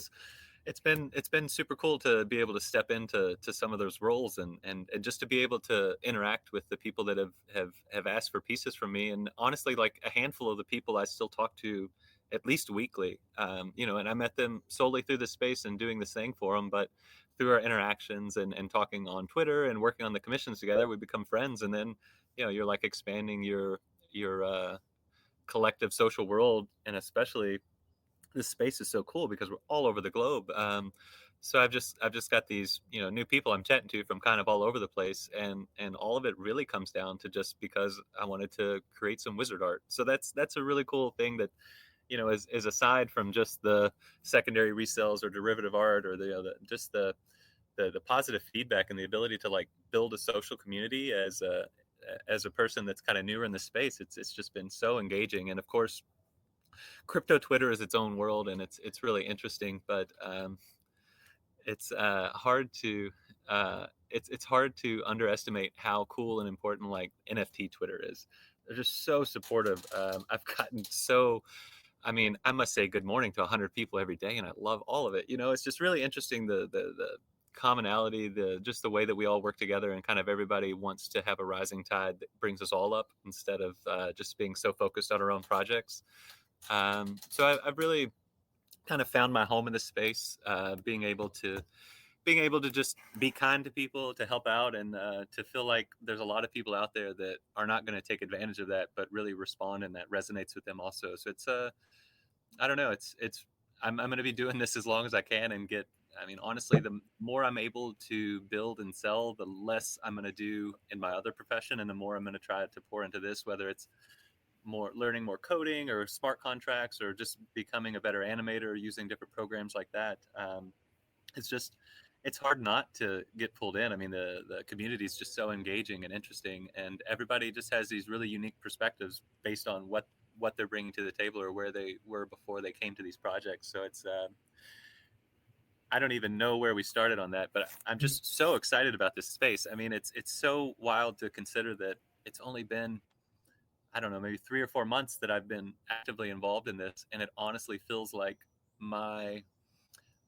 it's been super cool to be able to step into some of those roles, and just to be able to interact with the people that have asked for pieces from me. And honestly, like, a handful of the people I still talk to at least weekly, and I met them solely through the space and doing this thing for them, but through our interactions and talking on Twitter and working on the commissions together, we become friends. And then you're like expanding your collective social world. And especially, this space is so cool because we're all over the globe. So I've just got these new people I'm chatting to from kind of all over the place, and all of it really comes down to just because I wanted to create some wizard art. So that's a really cool thing that is aside from just the secondary resales or derivative art, or just the positive feedback and the ability to, like, build a social community as a person that's kind of newer in the space. It's just been so engaging. And of course, crypto Twitter is its own world, and it's really interesting. But it's hard to it's hard to underestimate how cool and important, like, NFT Twitter is. They're just so supportive. I've gotten so I mean, I must say good morning to 100 people every day, and I love all of it. It's just really interesting, the commonality, just the way that we all work together, and kind of everybody wants to have a rising tide that brings us all up, instead of just being so focused on our own projects. So I've really kind of found my home in this space, being able to just be kind to people, to help out, and to feel like there's a lot of people out there that are not going to take advantage of that, but really respond, and that resonates with them also. So it's I don't know, I'm going to be doing this as long as I can, and get. I mean, honestly, the more I'm able to build and sell, the less I'm going to do in my other profession, and the more I'm going to try to pour into this, whether it's learning more coding, or smart contracts, or just becoming a better animator using different programs like that. It's just it's hard not to get pulled in. I mean, the community is just so engaging and interesting, and everybody just has these really unique perspectives based on what they're bringing to the table, or where they were before they came to these projects. So it's I don't even know where we started on that, but I'm just so excited about this space. I mean, it's so wild to consider that it's only been, I don't know, maybe 3 or 4 months that I've been actively involved in this, and it honestly feels like my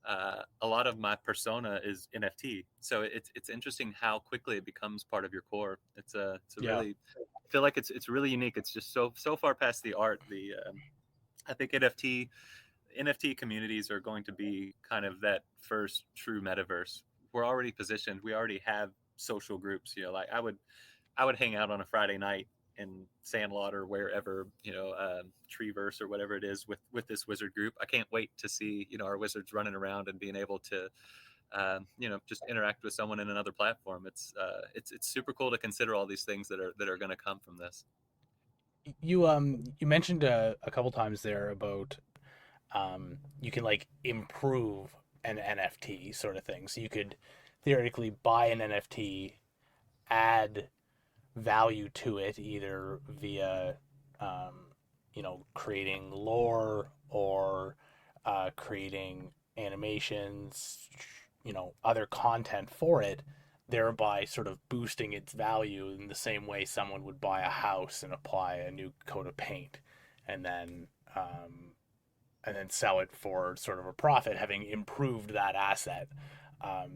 a lot of my persona is NFT. So it's interesting how quickly it becomes part of your core. It's a Yeah. really, I feel like it's really unique. It's just so far past the art. I think NFT communities are going to be kind of that first true metaverse. We're already positioned. We already have social groups. Like, I would hang out on a Friday night in Sandlot or wherever, Treeverse or whatever it is, with this wizard group. I can't wait to see our wizards running around and being able to just interact with someone in another platform. It's super cool to consider all these things that are going to come from this. You mentioned a couple times there about you can, like, improve an NFT sort of thing. So you could theoretically buy an NFT, add value to it, either via creating lore, or creating animations, other content for it, thereby sort of boosting its value in the same way someone would buy a house and apply a new coat of paint, and then um, and then sell it for sort of a profit, having improved that asset. Um,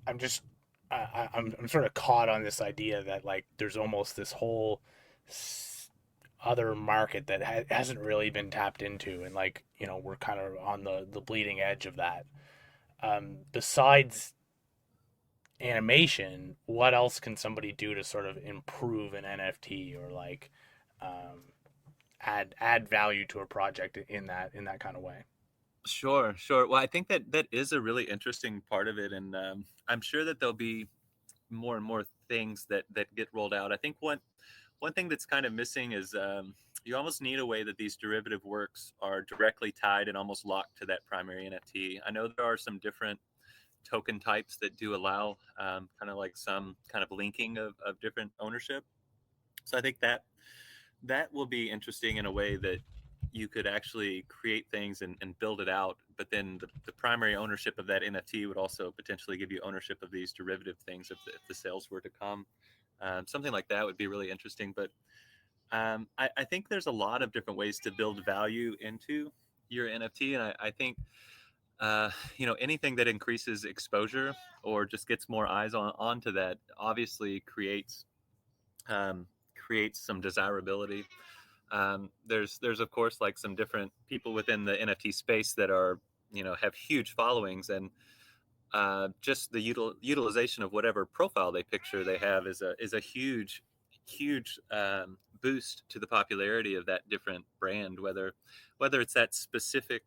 I'm just I'm sort of caught on this idea that like there's almost this whole other market that hasn't really been tapped into, and like we're kind of on the bleeding edge of that. Besides animation, what else can somebody do to sort of improve an NFT or like um, add value to a project in that kind of way? Sure, sure. Well, I think that that is a really interesting part of it, and I'm sure that there'll be more and more things that get rolled out. I think one thing that's kind of missing is you almost need a way that these derivative works are directly tied and almost locked to that primary NFT. I know there are some different token types that do allow kind of like some kind of linking of different ownership. So I think that that will be interesting in a way that you could actually create things and build it out, but then the primary ownership of that NFT would also potentially give you ownership of these derivative things if the sales were to come. Something like that would be really interesting. But I think there's a lot of different ways to build value into your NFT, and I think anything that increases exposure or just gets more eyes onto that obviously um, creates some desirability. There's of course like some different people within the NFT space that are have huge followings, and just the utilization of whatever profile they picture they have is a huge boost to the popularity of that different brand, whether it's that specific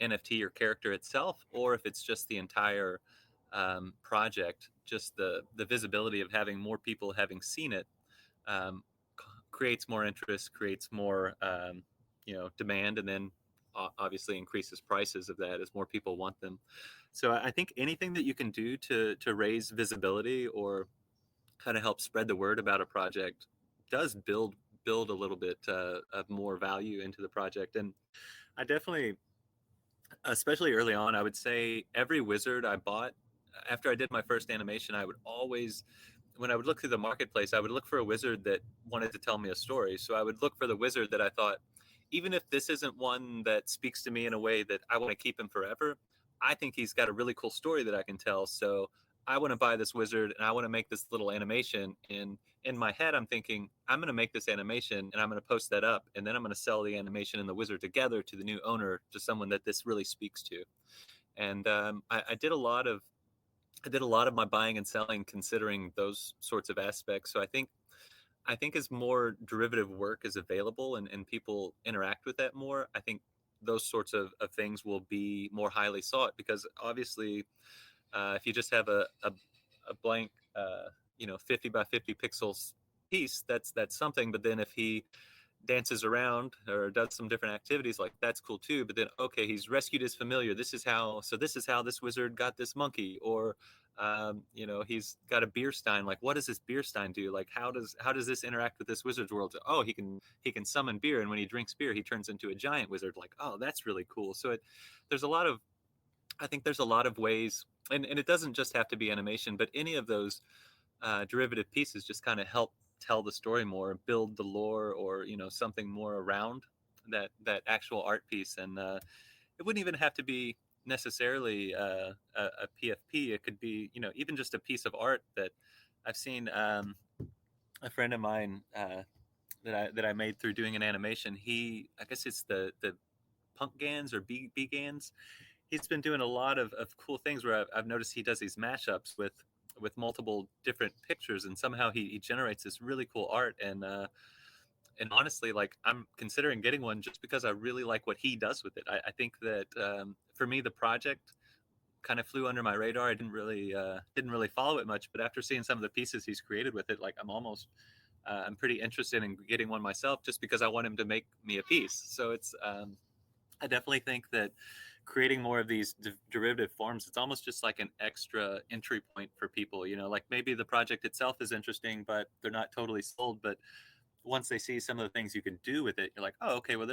NFT or character itself, or if it's just the entire project. Just the visibility of having more people having seen it um, creates more interest, creates more demand, and then obviously increases prices of that as more people want them. So I think anything that you can do to raise visibility or kind of help spread the word about a project does build a little bit of more value into the project. And I definitely, especially early on, I would say every wizard I bought after I did my first animation, I would always, when I would look through the marketplace, I would look for a wizard that wanted to tell me a story. So I would look for the wizard that I thought, even if this isn't one that speaks to me in a way that I want to keep him forever, I think he's got a really cool story that I can tell. So I want to buy this wizard and I want to make this little animation. And in my head, I'm thinking, I'm going to make this animation and I'm going to post that up. And then I'm going to sell the animation and the wizard together to the new owner, to someone that this really speaks to. And I did a lot of my buying and selling considering those sorts of aspects. So I think as more derivative work is available and people interact with that more, I think those sorts of things will be more highly sought, because obviously if you just have a blank 50 by 50 pixels piece, that's something. But then if he dances around or does some different activities, like that's cool too. But then okay, he's rescued his familiar, this is how this wizard got this monkey. Or he's got a beer stein, like what does this beer stein do, like how does this interact with this wizard's world? Oh, he can summon beer, and when he drinks beer he turns into a giant wizard. Like, oh, that's really cool. So there's a lot of I think there's a lot of ways, and it doesn't just have to be animation, but any of those derivative pieces just kind of help tell the story more, build the lore, or something more around that actual art piece. And it wouldn't even have to be necessarily a PFP. It could be even just a piece of art that I've seen. A friend of mine that I made through doing an animation. I guess it's the Punk Gans or B Gans. He's been doing a lot of cool things where I've noticed he does these mashups with multiple different pictures, and somehow he generates this really cool art. And honestly, like, I'm considering getting one just because I really like what he does with it. I think that for me the project kind of flew under my radar. I didn't really follow it much, but after seeing some of the pieces he's created with it, like, I'm pretty interested in getting one myself, just because I want him to make me a piece. So it's I definitely think that creating more of these derivative forms, it's almost just like an extra entry point for people. Like, maybe the project itself is interesting, but they're not totally sold. But once they see some of the things you can do with it, you're like, oh, okay, well,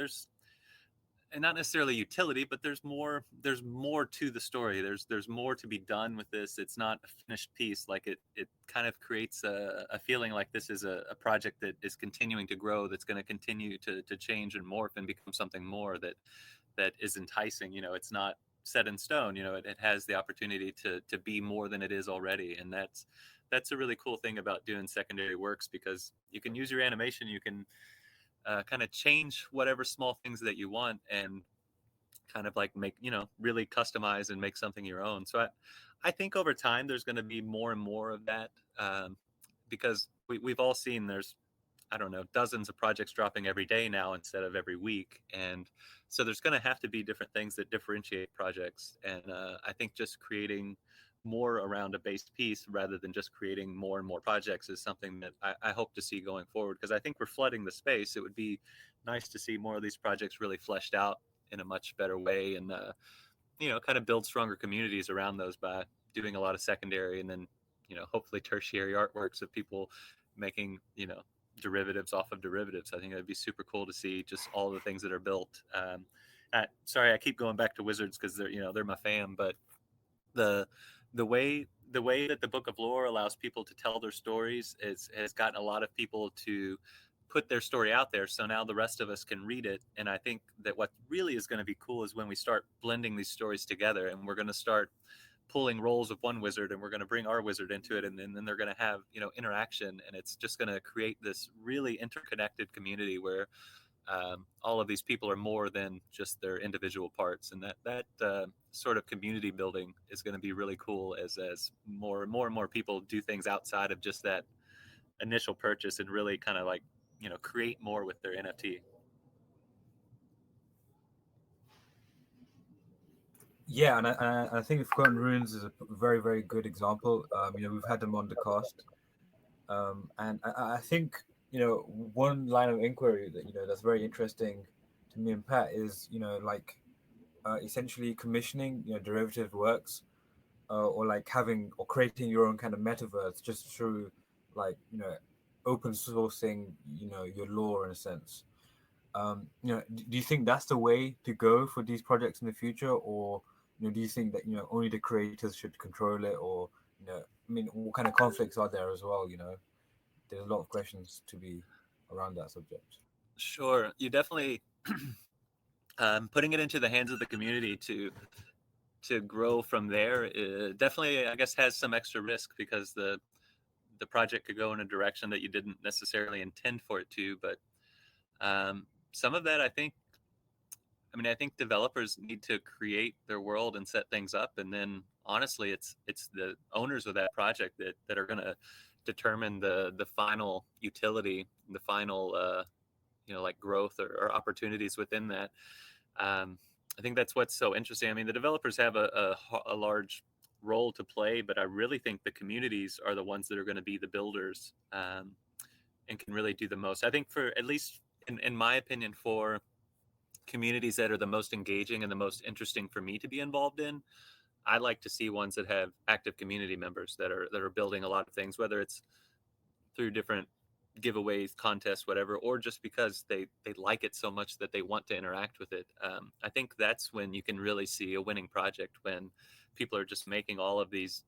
and not necessarily utility, but there's more to the story. There's more to be done with this. It's not a finished piece. Like it kind of creates a feeling like this is a project that is continuing to grow, that's going to continue to change and morph and become something more that is enticing. It's not set in stone. It has the opportunity to be more than it is already, and that's a really cool thing about doing secondary works, because you can use your animation, you can kind of change whatever small things that you want, and kind of like make, really customize and make something your own. So I think over time there's going to be more and more of that, because we've all seen there's, I don't know, dozens of projects dropping every day now instead of every week. And so there's going to have to be different things that differentiate projects. And I think just creating more around a base piece rather than just creating more and more projects is something that I hope to see going forward, because I think we're flooding the space. It would be nice to see more of these projects really fleshed out in a much better way, and kind of build stronger communities around those by doing a lot of secondary, and then hopefully tertiary artworks of people making derivatives off of derivatives. I think that'd be super cool to see just all the things that are built. Sorry, I keep going back to Wizards because they're my fam, but the the way that the Book of Lore allows people to tell their stories has gotten a lot of people to put their story out there. So now the rest of us can read it. And I think that what really is going to be cool is when we start blending these stories together, and we're going to start pulling roles of one wizard, and we're going to bring our wizard into it, and then they're going to have interaction, and it's just going to create this really interconnected community where all of these people are more than just their individual parts, and that sort of community building is going to be really cool as more and more people do things outside of just that initial purchase, and really kind of like create more with their NFT. Yeah, and I think Forgotten Ruins is a very, very good example. We've had them on the cast, and I think one line of inquiry that that's very interesting to me and Pat is like essentially commissioning derivative works, or like having or creating your own kind of metaverse just through like open sourcing your lore in a sense. Do you think that's the way to go for these projects in the future, or do you think that only the creators should control it, or I mean, what kind of conflicts are there as well? There's a lot of questions to be around that subject. Sure, you definitely putting it into the hands of the community to grow from there, definitely, I guess, has some extra risk, because the project could go in a direction that you didn't necessarily intend for it to. But some of that, I think developers need to create their world and set things up, and then honestly, it's the owners of that project that are going to determine the final utility, the final like growth or opportunities within that. I think that's what's so interesting. I mean, the developers have a large role to play, but I really think the communities are the ones that are going to be the builders, and can really do the most. I think, for at least in my opinion, for communities that are the most engaging and the most interesting for me to be involved in, I like to see ones that have active community members that are building a lot of things, whether it's through different giveaways, contests, whatever, or just because they like it so much that they want to interact with it. I think that's when you can really see a winning project, when people are just making all of these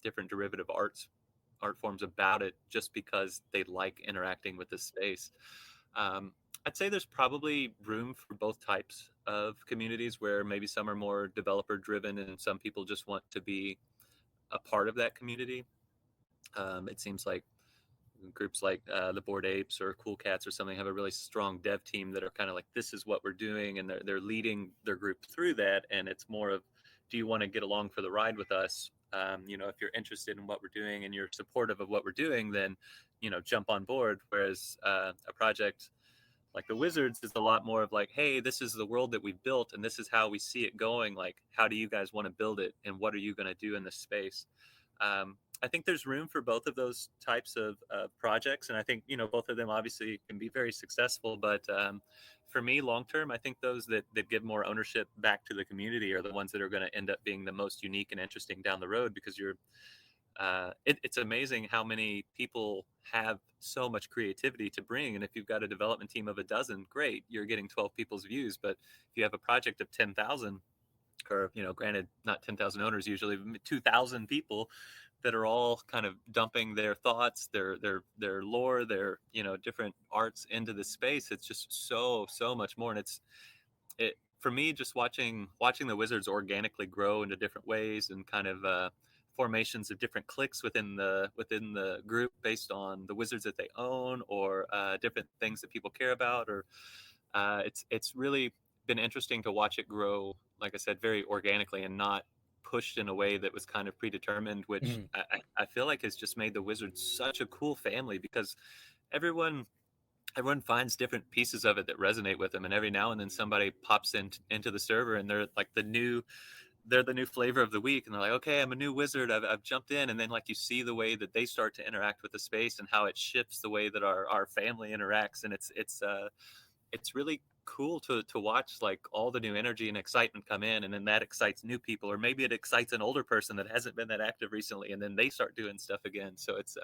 different derivative art forms about it just because they like interacting with the space. I'd say there's probably room for both types of communities, where maybe some are more developer driven and some people just want to be a part of that community. It seems like groups like the Bored Apes or Cool Cats or something have a really strong dev team that are kind of like, this is what we're doing, and they're leading their group through that. And it's more of, do you want to get along for the ride with us? If you're interested in what we're doing and you're supportive of what we're doing, then jump on board. Whereas a project like the Wizards is a lot more of like, hey, this is the world that we've built, and this is how we see it going. Like, how do you guys want to build it, and what are you going to do in this space? I think there's room for both of those types of projects, and I think both of them obviously can be very successful. But for me, long term, I think those that give more ownership back to the community are the ones that are going to end up being the most unique and interesting down the road, because you're it's amazing how many people have so much creativity to bring. And if you've got a development team of a dozen, great, you're getting 12 people's views. But if you have a project of 10,000, or granted, not 10,000 owners usually, 2,000 people that are all kind of dumping their thoughts, their lore, their different arts into the space, it's just so much more. And it for me, just watching the Wizards organically grow into different ways, and kind of formations of different cliques within the group based on the Wizards that they own, or different things that people care about, or it's really been interesting to watch it grow, like I said, very organically, and not pushed in a way that was kind of predetermined, which I feel like has just made the Wizards such a cool family, because everyone finds different pieces of it that resonate with them, and every now and then somebody pops into the server, and they're like they're the new flavor of the week, and they're like, okay, I'm a new wizard, I've jumped in. And then, like, you see the way that they start to interact with the space, and how it shifts the way that our family interacts. And it's really cool to watch, like, all the new energy and excitement come in, and then that excites new people, or maybe it excites an older person that hasn't been that active recently, and then they start doing stuff again. So it's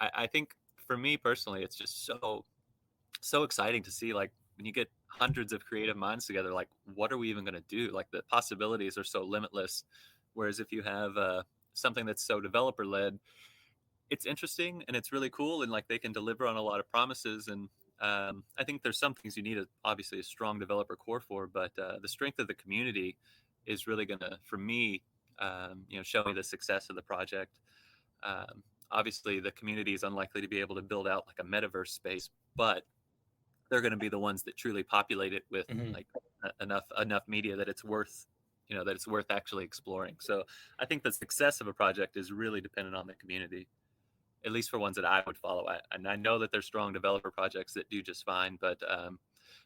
I think for me personally, it's just so exciting to see, like, when you get hundreds of creative minds together, like, what are we even going to do? Like, the possibilities are so limitless. Whereas if you have something that's so developer led, it's interesting and it's really cool, and like they can deliver on a lot of promises. And I think there's some things you need obviously a strong developer core for, but the strength of the community is really going to, for me, show me the success of the project. Obviously, the community is unlikely to be able to build out like a metaverse space, but they're going to be the ones that truly populate it with like enough media that it's worth actually exploring. So I think the success of a project is really dependent on the community, at least for ones that I would follow. And I know that there's strong developer projects that do just fine, but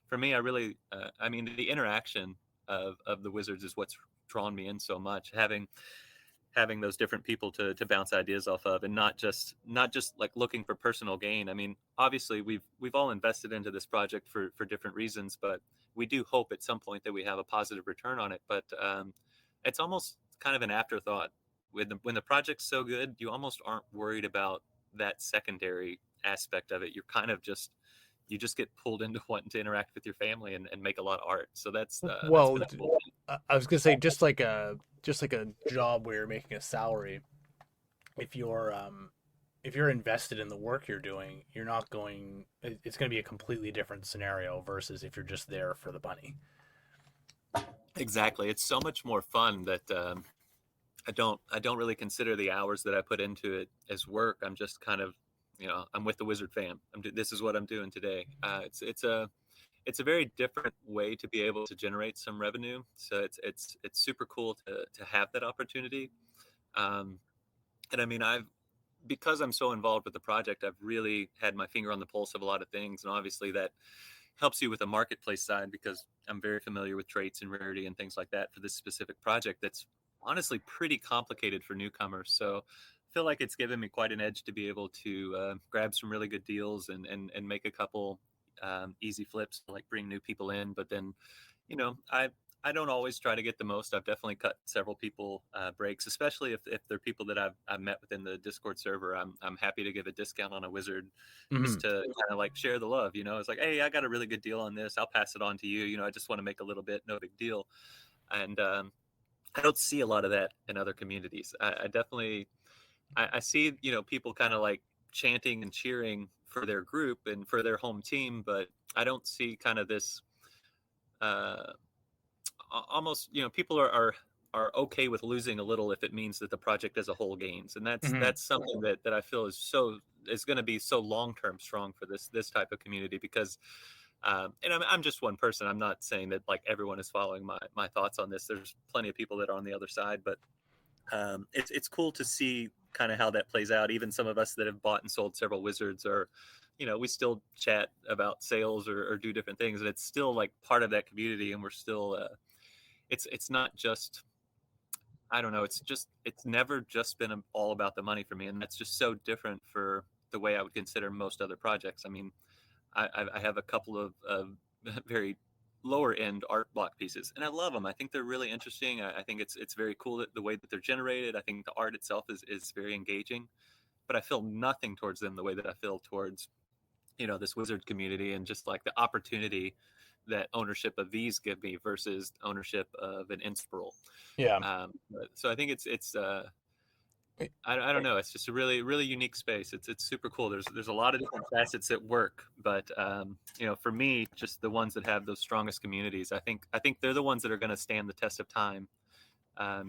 for me, I really, I mean, the interaction of the Wizards is what's drawn me in so much. Having those different people to bounce ideas off of, and not just like looking for personal gain. I mean, obviously we've all invested into this project for different reasons, but we do hope at some point that we have a positive return on it. But it's almost kind of an afterthought. When the project's so good, you almost aren't worried about that secondary aspect of it. You're kind of just, you just get pulled into wanting to interact with your family and make a lot of art. So that's Well, been a cool thing. I was gonna say, just like a job where you're making a salary, if you're invested in the work you're doing, you're not going. It's going to be a completely different scenario versus if you're just there for the money. Exactly. It's so much more fun that I don't really consider the hours that I put into it as work. I'm just kind of, I'm with the Wizard fam. This is what I'm doing today. It's a very different way to be able to generate some revenue. So it's super cool to have that opportunity. And I mean, because I'm so involved with the project, I've really had my finger on the pulse of a lot of things, and obviously that helps you with the marketplace side, because I'm very familiar with traits and rarity and things like that for this specific project that's honestly pretty complicated for newcomers. So I feel like it's given me quite an edge to be able to grab some really good deals and make a couple easy flips, like bring new people in. But then, I don't always try to get the most. I've definitely cut several people breaks, especially if they're people that I've met within the Discord server. I'm happy to give a discount on a wizard just to kind of like share the love. It's like, hey, I got a really good deal on this. I'll pass it on to you. I just want to make a little bit, no big deal. And I don't see a lot of that in other communities. I definitely, I see, people kind of like chanting and cheering for their group and for their home team, but I don't see kind of this almost, people are okay with losing a little if it means that the project as a whole gains. And that's something that I feel is going to be so long-term strong for this type of community, because and I'm just one person. I'm not saying that like everyone is following my thoughts on this. There's plenty of people that are on the other side, but it's cool to see kind of how that plays out. Even some of us that have bought and sold several wizards are, we still chat about sales or do different things, and it's still like part of that community. And we're still, it's not just, I don't know. It's never just been all about the money for me. And that's just so different for the way I would consider most other projects. I mean, I have a couple of very lower end art block pieces, and I love them. I think they're really interesting. I think it's very cool that the way that they're generated. I think the art itself is very engaging, but I feel nothing towards them the way that I feel towards this wizard community, and just like the opportunity that ownership of these give me versus ownership of an Inspiral. Yeah. So I think I don't know. It's just a really, really unique space. It's super cool. There's a lot of different facets at work, but for me, just the ones that have those strongest communities, I think they're the ones that are going to stand the test of time,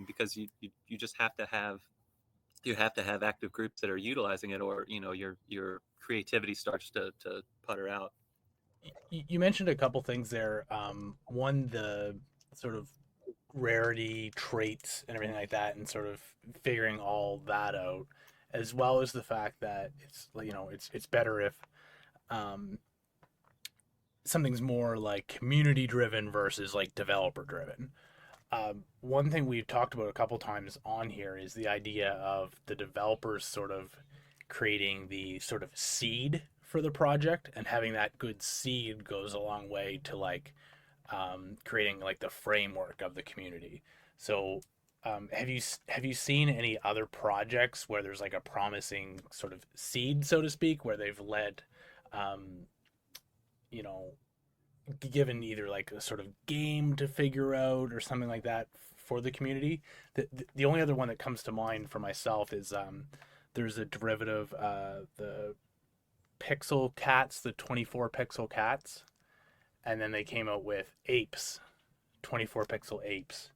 because you just have to have active groups that are utilizing it, or your creativity starts to putter out. You mentioned a couple things there. One, the sort of rarity traits and everything like that, and sort of figuring all that out, as well as the fact that it's better if um, something's more like community driven versus like developer driven. One thing we've talked about a couple times on here is the idea of the developers sort of creating the sort of seed for the project, and having that good seed goes a long way to like creating like the framework of the community. So, have you seen any other projects where there's like a promising sort of seed, so to speak, where they've led, um, you know, given either like a sort of game to figure out or something like that for the community? The only other one that comes to mind for myself is there's a derivative, the pixel cats, the 24 pixel cats, and then they came out with apes, 24 pixel apes,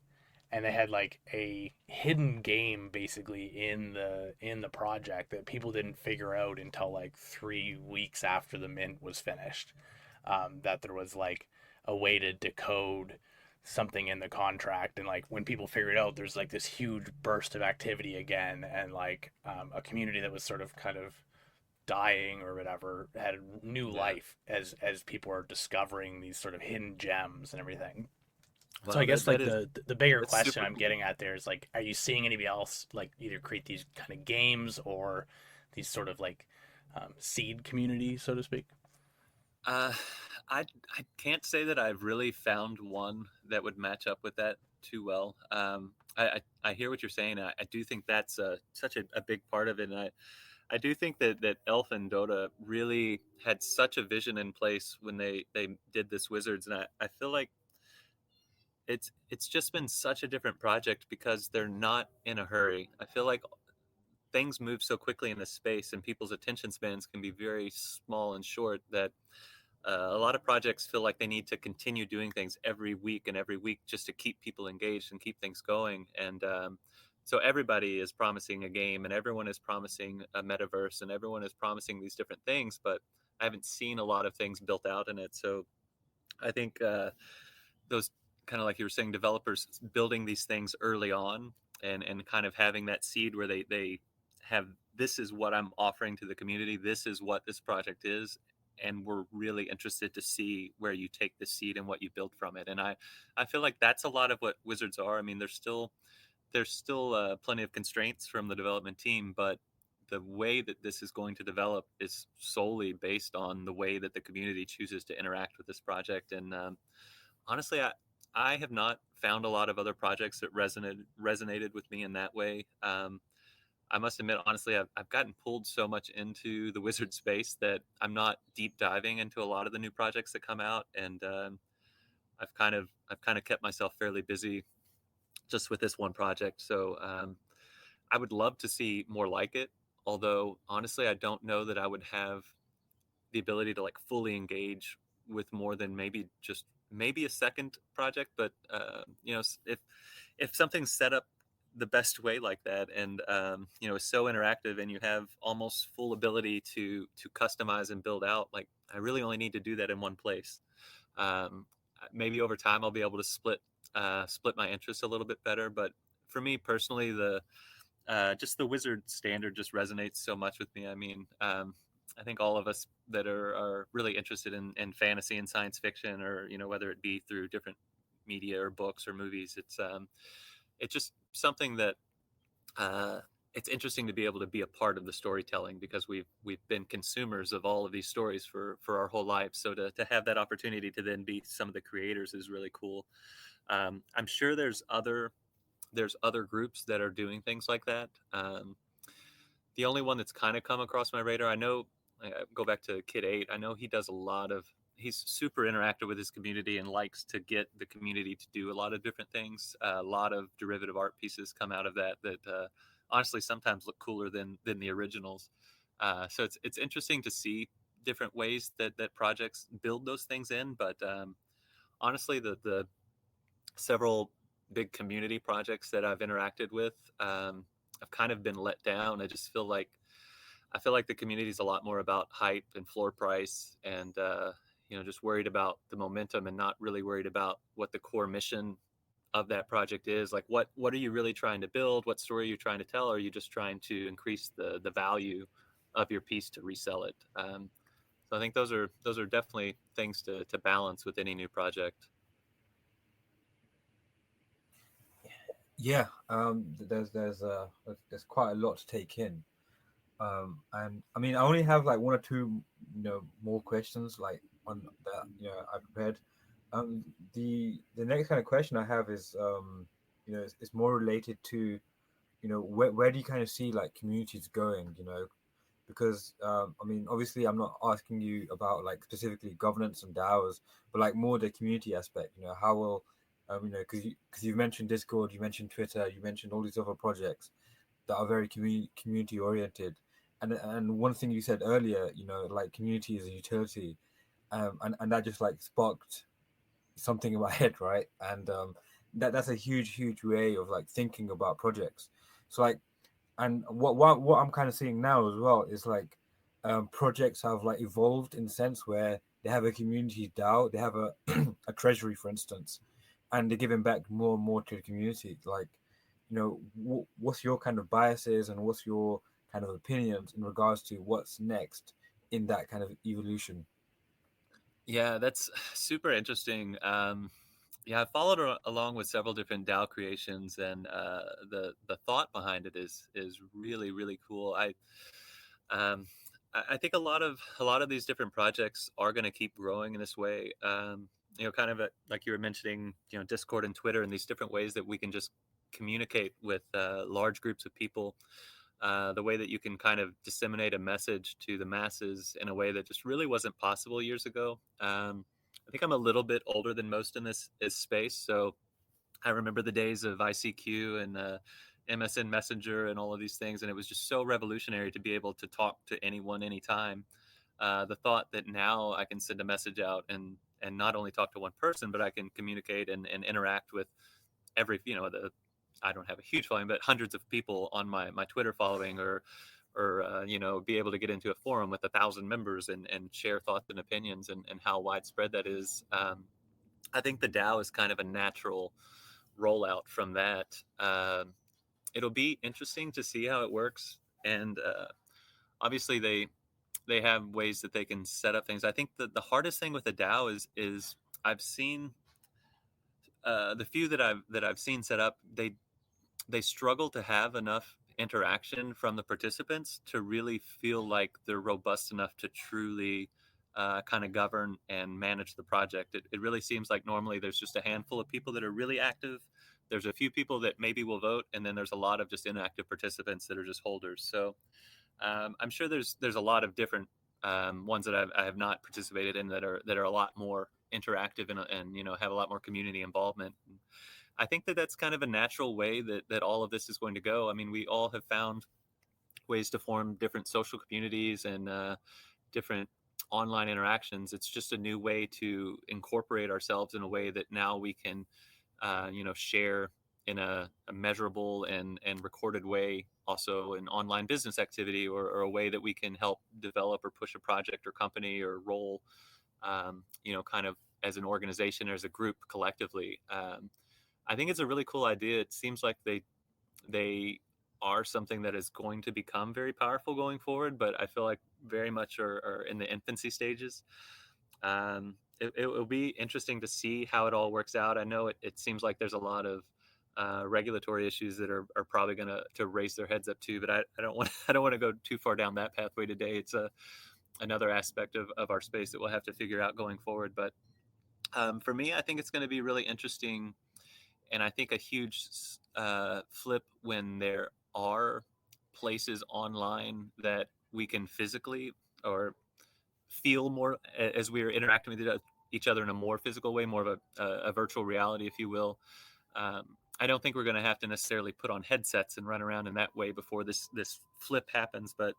and they had like a hidden game basically in the project that people didn't figure out until like 3 weeks after the mint was finished. That there was like a way to decode something in the contract, and like when people figured out, there's like this huge burst of activity again, and like a community that was sort of kind of dying or whatever had new Yeah. life as people are discovering these sort of hidden gems and everything. So I Well, guess that like is the bigger that's question super I'm cool. getting at there is like, are you seeing anybody else like either create these kind of games or these sort of like seed communities, so to speak? Uh, I can't say that I've really found one that would match up with that too well. I hear what you're saying. I do think that's such a big part of it, and I do think that Elf and Dota really had such a vision in place when they did this Wizards, and I feel like it's just been such a different project because they're not in a hurry. I feel like things move so quickly in this space, and people's attention spans can be very small and short, that a lot of projects feel like they need to continue doing things every week just to keep people engaged and keep things going. And so everybody is promising a game, and everyone is promising a metaverse, and everyone is promising these different things, but I haven't seen a lot of things built out in it. So I think those, kind of like you were saying, developers building these things early on, and kind of having that seed where they have, this is what I'm offering to the community, this is what this project is, and we're really interested to see where you take the seed and what you build from it. And I feel like that's a lot of what Wizards are. I mean, there's still plenty of constraints from the development team, but the way that this is going to develop is solely based on the way that the community chooses to interact with this project. And honestly, I have not found a lot of other projects that resonated with me in that way. I must admit, honestly, I've gotten pulled so much into the wizard space that I'm not deep diving into a lot of the new projects that come out, and I've kind of kept myself fairly busy just with this one project. So I would love to see more like it. Although honestly, I don't know that I would have the ability to like fully engage with more than maybe a second project. But if something's set up the best way like that, and is so interactive, and you have almost full ability to customize and build out, like I really only need to do that in one place. um, Maybe over time I'll be able to split my interests a little bit better, but for me personally, the just the wizard standard just resonates so much with me. I mean, I think all of us that are really interested in fantasy and science fiction, or whether it be through different media or books or movies, it's just something that uh, it's interesting to be able to be a part of the storytelling, because we've been consumers of all of these stories for our whole lives. So to have that opportunity to then be some of the creators is really cool. I'm sure there's other groups that are doing things like that. The only one that's kind of come across my radar, I know, I go back to Kid 8. I know he does a lot of, he's super interactive with his community and likes to get the community to do a lot of different things. A lot of derivative art pieces come out of that honestly sometimes look cooler than the originals. So it's interesting to see different ways that projects build those things in. But honestly, the several big community projects that I've interacted with, I've kind of been let down. I feel like the community is a lot more about hype and floor price, and just worried about the momentum and not really worried about what the core mission of that project is. Like, what are you really trying to build? What story are you trying to tell? Or are you just trying to increase the value of your piece to resell it? So I think those are definitely things to balance with any new project. Yeah, there's quite a lot to take in. And I mean, I only have like one or two, more questions like on that, I prepared. Um, the next kind of question I have is, it's more related to, where do you kind of see like communities going, because I mean, obviously, I'm not asking you about like specifically governance and DAOs, but like more the community aspect. How will, because you've mentioned Discord, you mentioned Twitter, you mentioned all these other projects that are very community oriented, and one thing you said earlier, like community is a utility, and that just like sparked something in my head, right? And that's a huge way of like thinking about projects. So like, and what I'm kind of seeing now as well is like projects have like evolved in the sense where they have a community DAO, they have a a treasury, for instance, and they're giving back more and more to the community. Like, what's your kind of biases and what's your kind of opinions in regards to what's next in that kind of evolution? Yeah, that's super interesting. Yeah, I followed along with several different DAO creations, and the thought behind it is really really cool. Um, I think a lot of these different projects are going to keep growing in this way. Kind of like you were mentioning, Discord and Twitter, and these different ways that we can just communicate with large groups of people. The way that you can kind of disseminate a message to the masses in a way that just really wasn't possible years ago. I think I'm a little bit older than most in this space, so I remember the days of ICQ and MSN Messenger and all of these things, and it was just so revolutionary to be able to talk to anyone anytime. The thought that now I can send a message out and not only talk to one person, but I can communicate and interact with every I don't have a huge following, but hundreds of people on my Twitter following, or be able to get into a forum with 1,000 members and share thoughts and opinions, and how widespread that is. I think the DAO is kind of a natural rollout from that. It'll be interesting to see how it works, and obviously they have ways that they can set up things. I think that the hardest thing with the DAO is I've seen the few that I've seen set up, they struggle to have enough interaction from the participants to really feel like they're robust enough to truly kind of govern and manage the project. It really seems like normally there's just a handful of people that are really active. There's a few people that maybe will vote, and then there's a lot of just inactive participants that are just holders. So I'm sure there's a lot of different ones that I have not participated in that are a lot more interactive and have a lot more community involvement. I think that that's kind of a natural way that all of this is going to go. I mean, we all have found ways to form different social communities and different online interactions. It's just a new way to incorporate ourselves in a way that now we can, share in a measurable and recorded way. Also, an online business activity, or a way that we can help develop or push a project or company or role, kind of as an organization or as a group collectively. I think it's a really cool idea. It seems like they are something that is going to become very powerful going forward, but I feel like very much are in the infancy stages. It will be interesting to see how it all works out. I know it seems like there's a lot of regulatory issues that are probably going to raise their heads up too. But I don't want I don't want to go too far down that pathway today. It's another aspect of our space that we'll have to figure out going forward. But for me, I think it's going to be really interesting, and I think a huge flip when there are places online that we can physically or feel more as we are interacting with each other in a more physical way, more of a virtual reality, if you will. I don't think we're going to have to necessarily put on headsets and run around in that way before this flip happens. But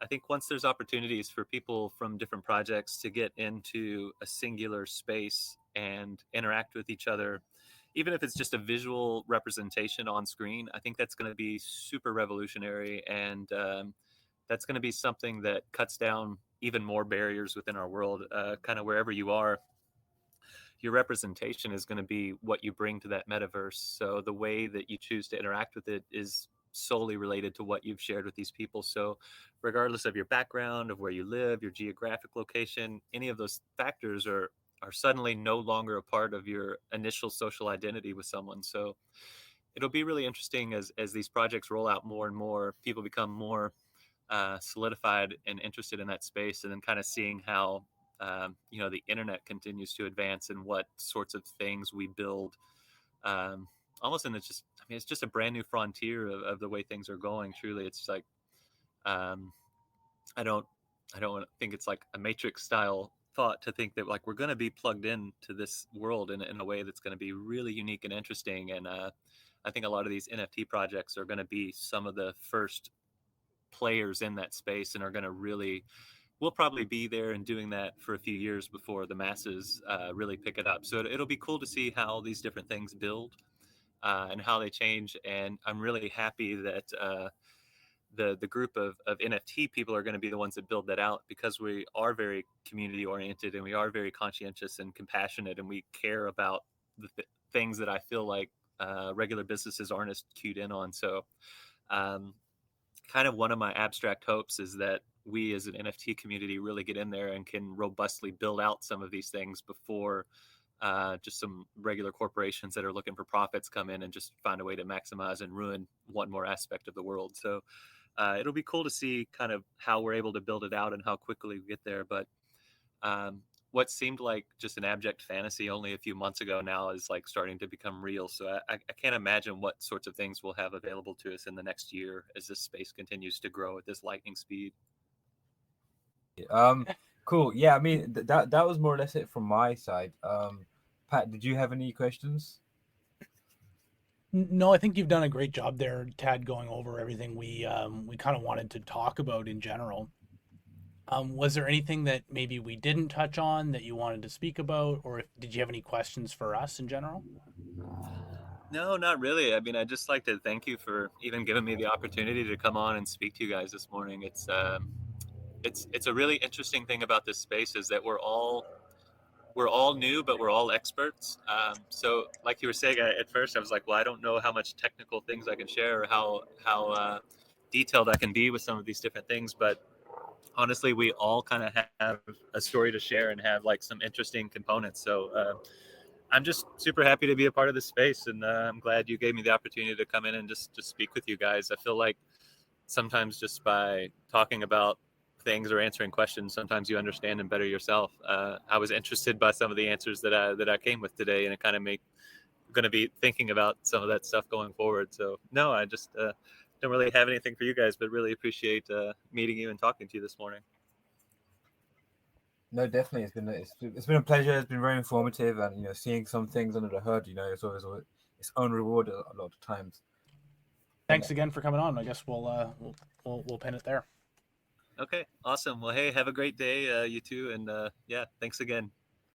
I think once there's opportunities for people from different projects to get into a singular space and interact with each other, even if it's just a visual representation on screen, I think that's going to be super revolutionary. And that's going to be something that cuts down even more barriers within our world. Kind of wherever you are, your representation is going to be what you bring to that metaverse. So the way that you choose to interact with it is solely related to what you've shared with these people. So regardless of your background, of where you live, your geographic location, any of those factors are suddenly no longer a part of your initial social identity with someone. So it'll be really interesting as these projects roll out more and more, people become more solidified and interested in that space, and then kind of seeing how the internet continues to advance and what sorts of things we build. Almost, and it's just a brand new frontier of the way things are going. Truly, it's like um, I don't think it's like a Matrix style thought to think that like we're going to be plugged into this world in a way that's going to be really unique and interesting. And I think a lot of these NFT projects are going to be some of the first players in that space and are going to really we'll probably be there and doing that for a few years before the masses really pick it up. So it'll be cool to see how these different things build and how they change. And I'm really happy that the group of NFT people are going to be the ones that build that out, because we are very community oriented and we are very conscientious and compassionate, and we care about the things that I feel like regular businesses aren't as cued in on. So um, kind of one of my abstract hopes is that we as an NFT community really get in there and can robustly build out some of these things before just some regular corporations that are looking for profits come in and just find a way to maximize and ruin one more aspect of the world. So it'll be cool to see kind of how we're able to build it out and how quickly we get there. But what seemed like just an abject fantasy only a few months ago now is like starting to become real. So I can't imagine what sorts of things we'll have available to us in the next year as this space continues to grow at this lightning speed. Cool. Yeah, I mean that was more or less it from my side. Pat, did you have any questions? No, I think you've done a great job there, Tad, going over everything we kind of wanted to talk about in general. Was there anything that maybe we didn't touch on that you wanted to speak about, or did you have any questions for us in general? No, not really. I mean, I'd just like to thank you for even giving me the opportunity to come on and speak to you guys this morning. It's a really interesting thing about this space is that we're all new, but we're all experts. So, like you were saying, at first I was like, well, I don't know how much technical things I can share or how detailed I can be with some of these different things. But honestly, we all kind of have a story to share and have like some interesting components. So I'm just super happy to be a part of this space, and I'm glad you gave me the opportunity to come in and just speak with you guys. I feel like sometimes just by talking about things or answering questions, sometimes you understand them better yourself. I was interested by some of the answers that I came with today, and it kind of make going to be thinking about some of that stuff going forward. So no, I just don't really have anything for you guys, but really appreciate meeting you and talking to you this morning. No, definitely. It's been a pleasure. It's been very informative, and seeing some things under the hood, it's always its own reward a lot of times. Thanks again for coming on. I guess we'll pin it there. Okay, awesome. Well, hey, have a great day, you two, and yeah, thanks again.